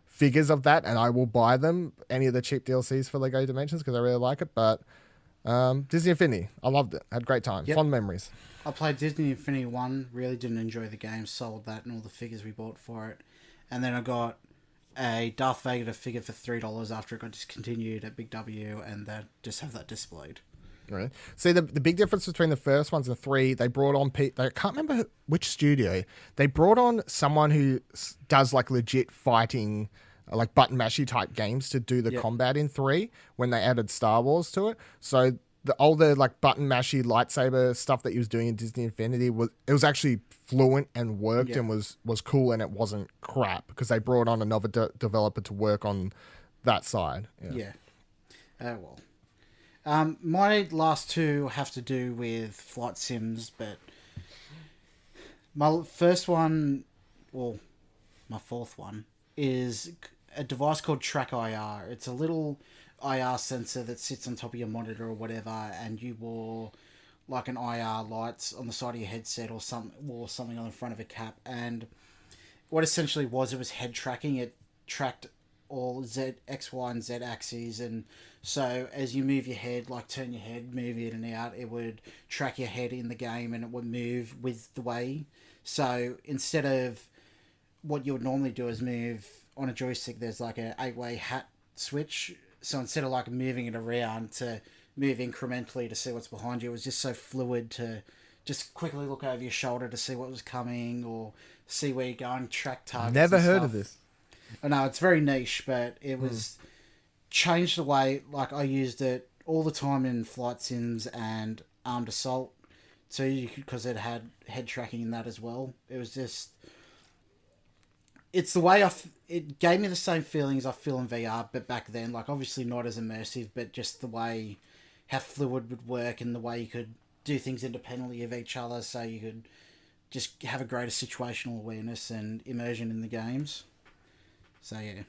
[SPEAKER 3] figures of that and I will buy them, any of the cheap DLCs for Lego Dimensions, because I really like it. But Disney Infinity, I loved it, had a great time. Yep. Fond memories.
[SPEAKER 1] I played Disney Infinity 1, really didn't enjoy the game, sold that and all the figures we bought for it. And then I got a Darth Vader figure for $3 after it got discontinued at Big W, and just have that displayed.
[SPEAKER 3] Right. See, the big difference between the first ones and 3, they brought on I can't remember which studio. They brought on someone who does like legit fighting, like button mashy type games to do the combat in 3 when they added Star Wars to it. So the older like button mashy lightsaber stuff that he was doing in Disney Infinity was actually fluent and worked and was cool, and it wasn't crap because they brought on another developer to work on that side.
[SPEAKER 1] Yeah. Well. My last two have to do with flight sims, but my first one, well, my fourth one, is a device called Track IR. It's a little IR sensor that sits on top of your monitor or whatever, and you wore like an IR lights on the side of your headset or something on the front of a cap. And what essentially was, it was head tracking. It tracked all X, Y, and Z axes, and so as you move your head, like turn your head, move in and out, it would track your head in the game, and it would move with the way. So instead of what you would normally do is move on a joystick, there's like a 8-way hat switch. So instead of like moving it around to move incrementally to see what's behind you, it was just so fluid to just quickly look over your shoulder to see what was coming or see where you're going, track targets.
[SPEAKER 3] Never
[SPEAKER 1] and
[SPEAKER 3] heard
[SPEAKER 1] stuff.
[SPEAKER 3] of this.
[SPEAKER 1] I know it's very niche, but it was changed the way. Like I used it all the time in flight sims and armed assault, too, because it had head tracking in that as well. It was just, it's the way it gave me the same feelings I feel in VR, but back then, like obviously not as immersive, but just the way how fluid would work and the way you could do things independently of each other, so you could just have a greater situational awareness and immersion in the games. So yeah.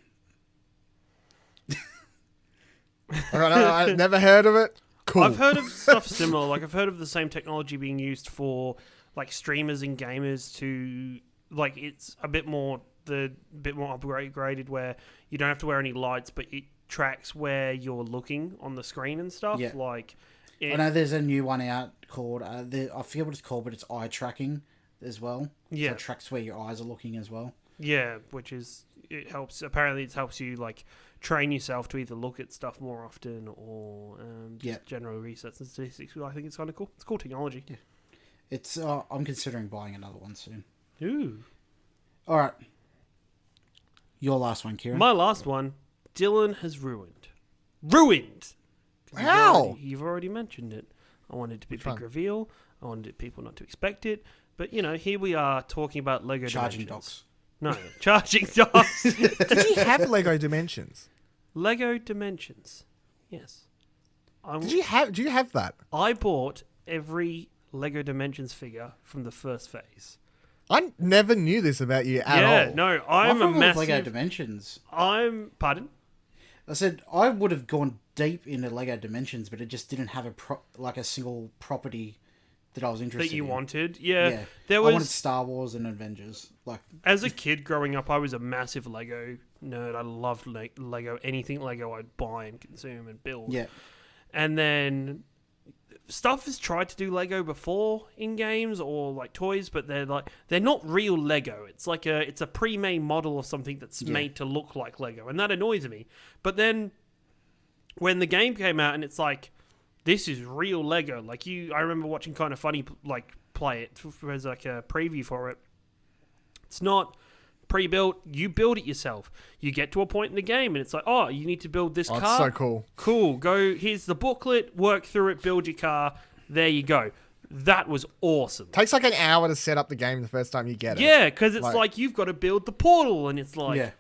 [SPEAKER 3] I've never heard of it. Cool.
[SPEAKER 2] I've heard of stuff similar. Like I've heard of the same technology being used for like streamers and gamers to like it's a bit more upgraded where you don't have to wear any lights, but it tracks where you're looking on the screen and stuff.
[SPEAKER 1] Yeah.
[SPEAKER 2] Like
[SPEAKER 1] I know there's a new one out called I forget what it's called, but it's eye tracking as well.
[SPEAKER 2] Yeah,
[SPEAKER 1] so it tracks where your eyes are looking as well.
[SPEAKER 2] Yeah, which is it helps. Apparently, it helps you like train yourself to either look at stuff more often or just general research and statistics. I think it's kind of cool. It's cool technology.
[SPEAKER 1] Yeah. It's I'm considering buying another one soon.
[SPEAKER 2] Ooh.
[SPEAKER 1] All right. Your last one, Ciaran.
[SPEAKER 2] My last one, Dylan has ruined. Ruined!
[SPEAKER 3] How?
[SPEAKER 2] You've already mentioned it. I wanted it to be a big reveal. I wanted people not to expect it. But, you know, here we are talking about Lego
[SPEAKER 1] Charging
[SPEAKER 2] Dimensions.
[SPEAKER 1] docks.
[SPEAKER 2] No, Charging Docks.
[SPEAKER 3] Did you have Lego Dimensions?
[SPEAKER 2] Lego Dimensions. Yes.
[SPEAKER 3] Do you have that?
[SPEAKER 2] I bought every Lego Dimensions figure from the first phase.
[SPEAKER 3] I never knew this about you at all.
[SPEAKER 2] Yeah, no, I'm a massive...
[SPEAKER 1] Lego Dimensions.
[SPEAKER 2] Pardon?
[SPEAKER 1] I said I would have gone deep into Lego Dimensions, but it just didn't have a single property that I was interested in.
[SPEAKER 2] That you wanted? Yeah.
[SPEAKER 1] I wanted Star Wars and Avengers. Like,
[SPEAKER 2] as a kid growing up, I was a massive Lego nerd. I loved Lego. Anything Lego I'd buy and consume and build.
[SPEAKER 1] Yeah.
[SPEAKER 2] And then stuff has tried to do Lego before in games or like toys, but they're not real Lego. It's like it's a pre-made model of something that's made to look like Lego, and that annoys me. But then when the game came out and it's like, this is real Lego. Like I remember watching Kind of Funny like play it as like a preview for it. It's not pre-built. You build it yourself. You get to a point in the game and it's like, oh, you need to build this car.
[SPEAKER 3] It's so cool.
[SPEAKER 2] Cool. Go. Here's the booklet. Work through it. Build your car. There you go. That was awesome.
[SPEAKER 3] Takes like an hour to set up the game the first time you get it.
[SPEAKER 2] Yeah, because it's like you've got to build the portal, and it's like.
[SPEAKER 1] Yeah.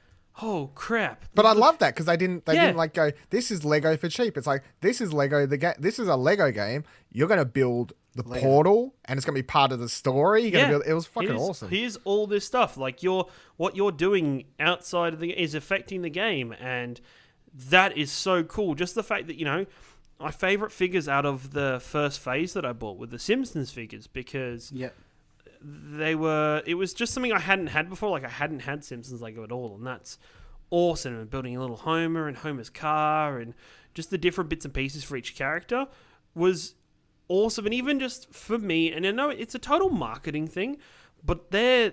[SPEAKER 2] Oh crap!
[SPEAKER 3] But I love that because they didn't like go, this is Lego for cheap. It's like, this is Lego this is a Lego game. You're gonna build the portal and it's gonna be part of the story. You're gonna build it was fucking awesome.
[SPEAKER 2] Here's all this stuff. Like what you're doing outside of is affecting the game, and that is so cool. Just the fact that, you know, my favorite figures out of the first phase that I bought were the Simpsons figures, because it was just something I hadn't had before. Like I hadn't had Simpsons Lego at all, and that's awesome. And building a little Homer and Homer's car and just the different bits and pieces for each character was awesome. And even just for me, and I know it's a total marketing thing, but their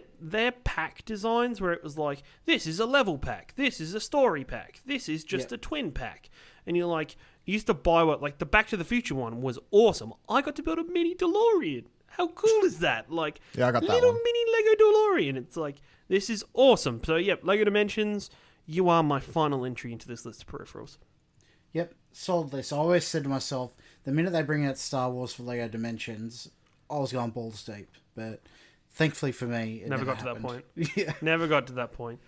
[SPEAKER 2] pack designs where it was like, this is a level pack, this is a story pack, this is just a twin pack, and you're like, you used to buy like the Back to the Future one was awesome. I got to build a mini DeLorean. How cool is that? Like,
[SPEAKER 3] I got that
[SPEAKER 2] little
[SPEAKER 3] one.
[SPEAKER 2] mini Lego DeLorean. It's like, this is awesome. So, Lego Dimensions, you are my final entry into this list of peripherals.
[SPEAKER 1] Yep, solid list. I always said to myself, the minute they bring out Star Wars for Lego Dimensions, I was going balls deep. But thankfully for me, it never
[SPEAKER 2] got
[SPEAKER 1] happened.
[SPEAKER 2] to that point. Never got to that point.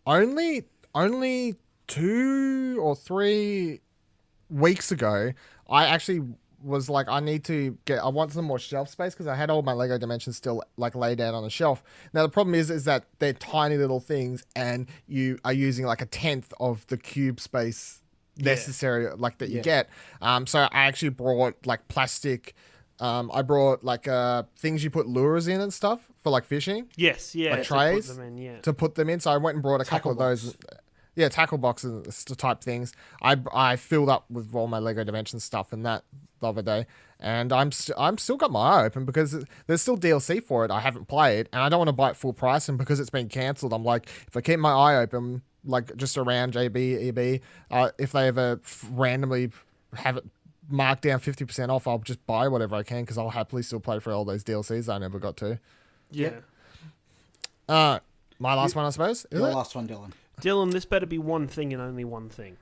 [SPEAKER 3] Only 2 or 3 weeks ago, I actually was like, I want some more shelf space because I had all my Lego Dimensions still like laid out on a shelf. Now the problem is that they're tiny little things, and you are using like a tenth of the cube space necessary like that you get. So I actually brought like plastic. I brought like things you put lures in and stuff for like fishing.
[SPEAKER 2] Yes, yeah.
[SPEAKER 3] Like trays
[SPEAKER 2] to
[SPEAKER 3] put them in. So I went and brought a couple of those. Yeah, tackle boxes type things. I filled up with all my Lego Dimensions stuff and that the other day, and I'm still got my eye open because there's still DLC for it I haven't played, and I don't want to buy it full price. And because it's been cancelled, I'm like, if I keep my eye open, like just around JB, EB, if they ever randomly have it marked down 50% off, I'll just buy whatever I can because I'll happily still play for all those DLCs I never got to.
[SPEAKER 2] Yeah.
[SPEAKER 3] My last one, I suppose.
[SPEAKER 1] Your last one, Dylan.
[SPEAKER 2] Dylan, this better be one thing and only one thing.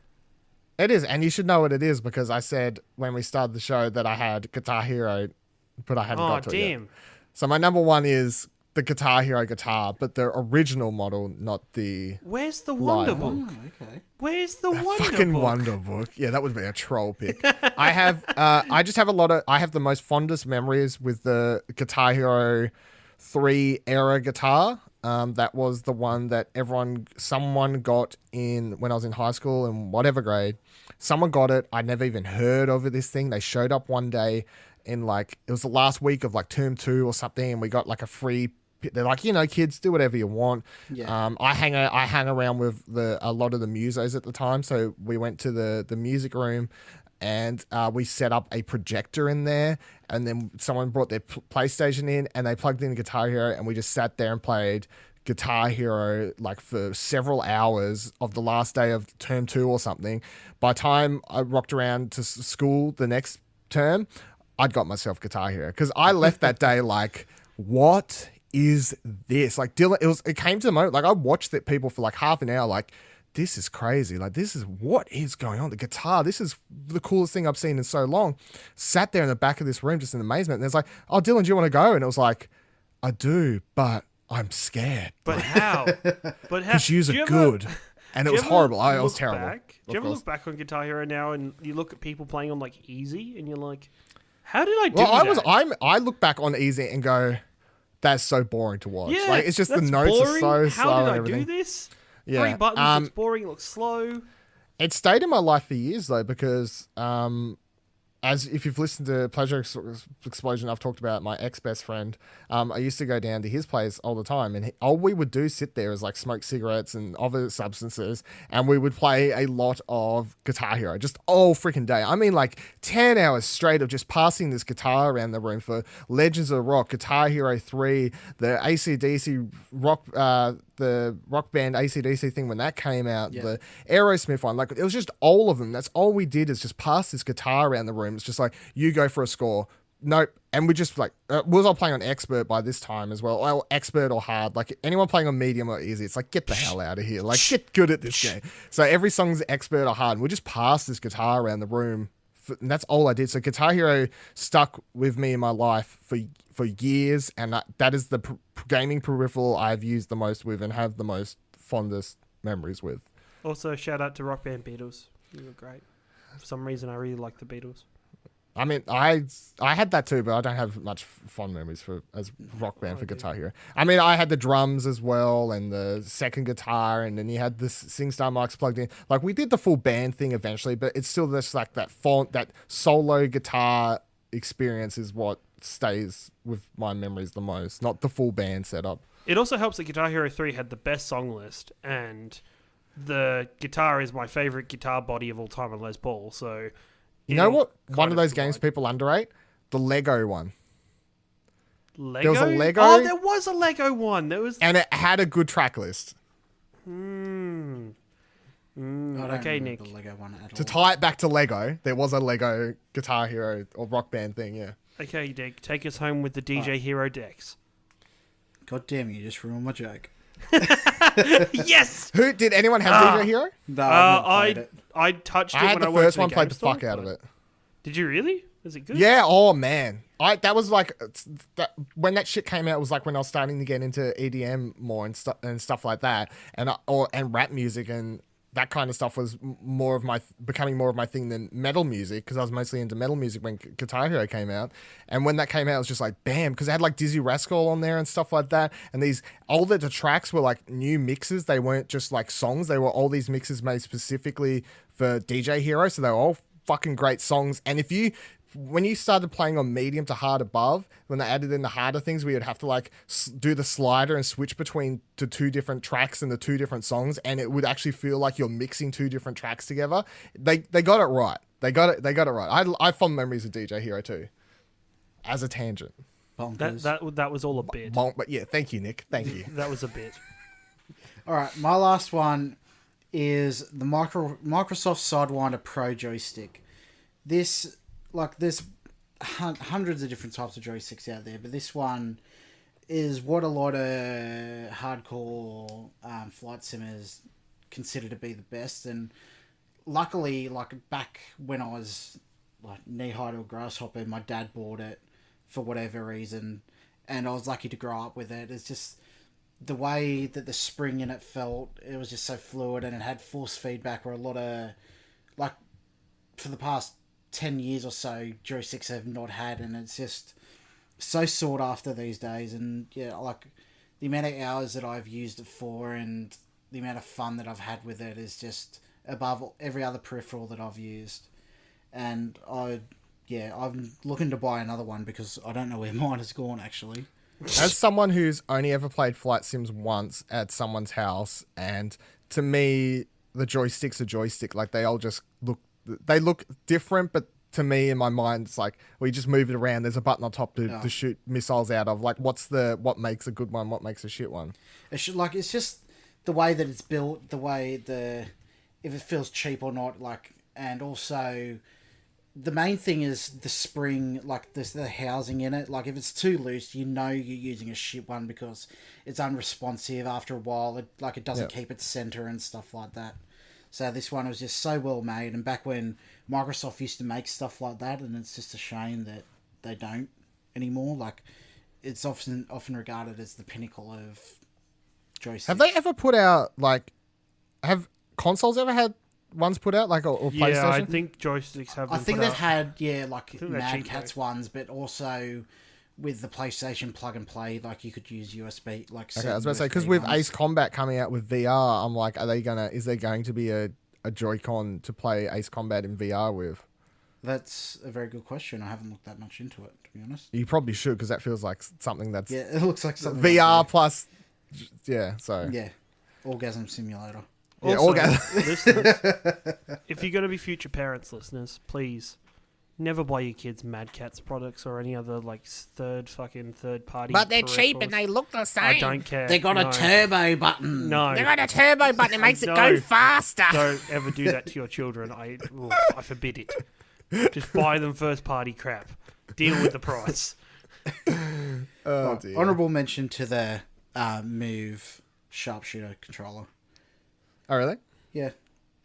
[SPEAKER 3] It is, and you should know what it is because I said when we started the show that I had Guitar Hero, but I hadn't got to it yet. So my number one is the Guitar Hero guitar, but the original model, not the...
[SPEAKER 2] Where's the Wonder Book?
[SPEAKER 1] Oh, okay.
[SPEAKER 2] Where's the Wonder
[SPEAKER 3] fucking
[SPEAKER 2] Book?
[SPEAKER 3] Wonder Book. Yeah, that would be a troll pick. I have the most fondest memories with the Guitar Hero 3 era guitar. That was the one that someone got in when I was in high school in whatever grade. Someone got it. I never even heard of this thing. They showed up one day in like, it was the last week of like term 2 or something, and we got like a free. They're like, kids, do whatever you want.
[SPEAKER 1] Yeah.
[SPEAKER 3] I hang around with a lot of the musos at the time, so we went to the music room, and we set up a projector in there, and then someone brought their PlayStation in, and they plugged in Guitar Hero, and we just sat there and played Guitar Hero like for several hours of the last day of term 2 or something. By the time I rocked around to school the next term, I'd got myself Guitar Hero because I left that day like, what is this? Like Dylan, it came to the moment, like I watched it people for like half an hour, like, this is crazy. Like, this is what is going on. The guitar, this is the coolest thing I've seen in so long. Sat there in the back of this room just in amazement. And it's like, oh, Dylan, do you want to go? And it was like, I do, but I'm scared.
[SPEAKER 2] But how?
[SPEAKER 3] Because you are good. And it was horrible. I was terrible.
[SPEAKER 2] Do you ever look back on Guitar Hero now and you look at people playing on like easy and you're like, how did I do that?
[SPEAKER 3] I look back on easy and go, that's so boring to watch.
[SPEAKER 2] Yeah,
[SPEAKER 3] like, it's just the notes
[SPEAKER 2] boring.
[SPEAKER 3] are so slow.
[SPEAKER 2] How did I
[SPEAKER 3] everything.
[SPEAKER 2] do this?
[SPEAKER 3] Yeah.
[SPEAKER 2] 3 buttons, looks boring, it looks slow.
[SPEAKER 3] It stayed in my life for years though, because as if you've listened to Pleasure Explosion, I've talked about my ex-best friend. I used to go down to his place all the time, and all we would do sit there is like smoke cigarettes and other substances, and we would play a lot of Guitar Hero just all freaking day. I mean, like 10 hours straight of just passing this guitar around the room for Legends of Rock, Guitar Hero 3, the AC/DC rock, the rock band AC/DC thing when that came out, the Aerosmith one, like it was just all of them. That's all we did is just pass this guitar around the room. It's just like, you go for a score. Nope. And we just like, we was all playing on expert by this time as well. Well, expert or hard. Like anyone playing on medium or easy, it's like, get the hell out of here. Like, get good at this game. So every song's expert or hard. And we just pass this guitar around the room. And that's all I did. So Guitar Hero stuck with me in my life for years. And that is the gaming peripheral I've used the most with and have the most fondest memories with.
[SPEAKER 2] Also, shout out to Rock Band Beatles. You were great. For some reason, I really like the Beatles.
[SPEAKER 3] I mean, I had that too, but I don't have much fond memories as Rock Band for Guitar Hero. I mean, I had the drums as well and the second guitar, and then you had the SingStar mics plugged in. Like, we did the full band thing eventually, but it's still just like that solo guitar experience is what stays with my memories the most, not the full band setup.
[SPEAKER 2] It also helps that Guitar Hero 3 had the best song list, and the guitar is my favorite guitar body of all time on Les Paul, so...
[SPEAKER 3] You know what? One of those games people underrate? The Lego one.
[SPEAKER 2] Lego?
[SPEAKER 3] There was a Lego.
[SPEAKER 2] Oh, there was a Lego one.
[SPEAKER 3] And it had a good track list.
[SPEAKER 2] Okay, Nick.
[SPEAKER 1] The Lego one at all.
[SPEAKER 3] To tie it back to Lego, there was a Lego Guitar Hero or Rock Band thing, yeah.
[SPEAKER 2] Okay, Nick, take us home with the DJ Hero decks.
[SPEAKER 1] God damn, you just ruined my joke.
[SPEAKER 2] Yes!
[SPEAKER 3] Did anyone have DJ Hero?
[SPEAKER 1] No,
[SPEAKER 2] I touched it
[SPEAKER 3] I had
[SPEAKER 2] when I
[SPEAKER 3] the
[SPEAKER 2] went
[SPEAKER 3] first
[SPEAKER 2] to
[SPEAKER 3] one,
[SPEAKER 2] the
[SPEAKER 3] played
[SPEAKER 2] game
[SPEAKER 3] the
[SPEAKER 2] store,
[SPEAKER 3] fuck out of it.
[SPEAKER 2] Did you really? Is it good?
[SPEAKER 3] Yeah, oh man. That was like when that shit came out, it was like when I was starting to get into EDM more and stuff like that, and rap music, and that kind of stuff was becoming more of my thing than metal music, because I was mostly into metal music when Guitar Hero came out. And when that came out, it was just like, bam, because it had like Dizzy Rascal on there and stuff like that. And all the tracks were like new mixes. They weren't just like songs. They were all these mixes made specifically for DJ Hero. So they were all fucking great songs. And when you started playing on medium to hard above, when they added in the harder things, we would have to like do the slider and switch between the two different tracks and the two different songs, and it would actually feel like you're mixing two different tracks together. They got it right. They got it right. I have fond memories of DJ Hero 2. As a tangent.
[SPEAKER 2] That was all a bit.
[SPEAKER 3] But yeah, thank you, Nick. Thank you.
[SPEAKER 2] That was a bit.
[SPEAKER 1] All right, my last one is the Microsoft Sidewinder Pro joystick. There's hundreds of different types of joysticks out there, but this one is what a lot of hardcore flight simmers consider to be the best. And luckily, like back when I was like knee high to a grasshopper, my dad bought it for whatever reason, and I was lucky to grow up with it. It's just the way that the spring in it felt. It was just so fluid, and it had force feedback, where a lot of, like, for the past 10 years or so, joysticks have not had, and it's just so sought after these days. And yeah, like the amount of hours that I've used it for and the amount of fun that I've had with it is just above every other peripheral that I've used. And I'm looking to buy another one because I don't know where mine has gone, actually.
[SPEAKER 3] As someone who's only ever played flight sims once at someone's house, and to me, the joystick's a joystick. Like, they all just look different, but to me, in my mind, it's like, well, you just move it around. There's a button on top to shoot missiles out of. Like, what makes a good one? What makes a shit one?
[SPEAKER 1] It's just the way that it's built, the way if it feels cheap or not, like, and also the main thing is the spring, like the housing in it. Like, if it's too loose, you know you're using a shit one because it's unresponsive after a while. It doesn't keep its center and stuff like that. So this one was just so well made, and back when Microsoft used to make stuff like that, and it's just a shame that they don't anymore. Like, it's often regarded as the pinnacle of joysticks.
[SPEAKER 3] Have they ever put out, like, have consoles ever had ones put out, like, or PlayStation?
[SPEAKER 2] Yeah, I think joysticks have.
[SPEAKER 1] I think they've had like Mad
[SPEAKER 2] cheap,
[SPEAKER 1] Catz ones, but also with the PlayStation plug and play, like, you could use USB. Like,
[SPEAKER 3] okay, I was about to say, because with Ace Combat coming out with VR, I'm like, is there going to be a Joy-Con to play Ace Combat in VR with?
[SPEAKER 1] That's a very good question. I haven't looked that much into it, to be honest.
[SPEAKER 3] You probably should, because that feels like something that's...
[SPEAKER 1] Yeah, it looks like something
[SPEAKER 3] VR
[SPEAKER 1] like
[SPEAKER 3] plus... Yeah, so...
[SPEAKER 1] Yeah, Orgasm Simulator.
[SPEAKER 3] Yeah,
[SPEAKER 2] also,
[SPEAKER 3] orgasm.
[SPEAKER 2] Listeners, if you're going to be future parents, listeners, please never buy your kids Mad Catz products or any other, like, third party.
[SPEAKER 4] But they're cheap
[SPEAKER 2] peripherals.
[SPEAKER 4] and they look the same.
[SPEAKER 2] I don't care.
[SPEAKER 1] They got a turbo button.
[SPEAKER 2] No.
[SPEAKER 4] They got a turbo button. It makes it go faster.
[SPEAKER 2] Don't ever do that to your children. I forbid it. Just buy them first party crap. Deal with the price.
[SPEAKER 3] Oh, dear.
[SPEAKER 1] Honourable mention to the Move Sharpshooter controller.
[SPEAKER 3] Oh, really?
[SPEAKER 1] Yeah,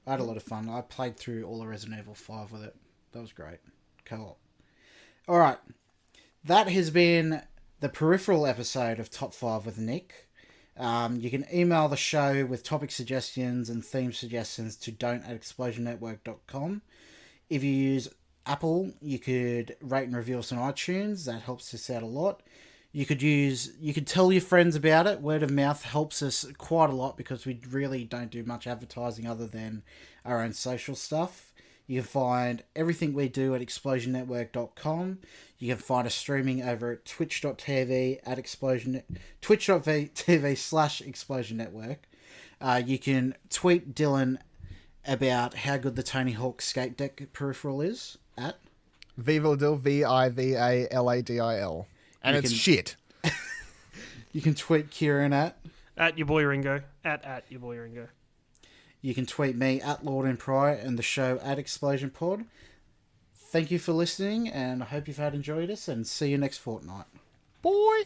[SPEAKER 1] I had a lot of fun. I played through all of Resident Evil 5 with it. That was great. Co-op. All right. That has been the peripheral episode of Top 5 with Nick. You can email the show with topic suggestions and theme suggestions to don't@explosionnetwork.com. If you use Apple, you could rate and review us on iTunes. That helps us out a lot. You could tell your friends about it. Word of mouth helps us quite a lot because we really don't do much advertising other than our own social stuff. You can find everything we do at explosionnetwork.com. You can find us streaming over at twitch.tv twitch.tv/explosionnetwork. You can tweet Dylan about how good the Tony Hawk skate deck peripheral is at
[SPEAKER 3] Vivaladil, Vivaladil. And it's shit.
[SPEAKER 1] You can tweet Ciaran at
[SPEAKER 2] your boy Ringo. At your boy Ringo.
[SPEAKER 1] You can tweet me at Lord and Pryor and the show at Explosion Pod. Thank you for listening, and I hope you've enjoyed us, and see you next fortnight.
[SPEAKER 3] Boy!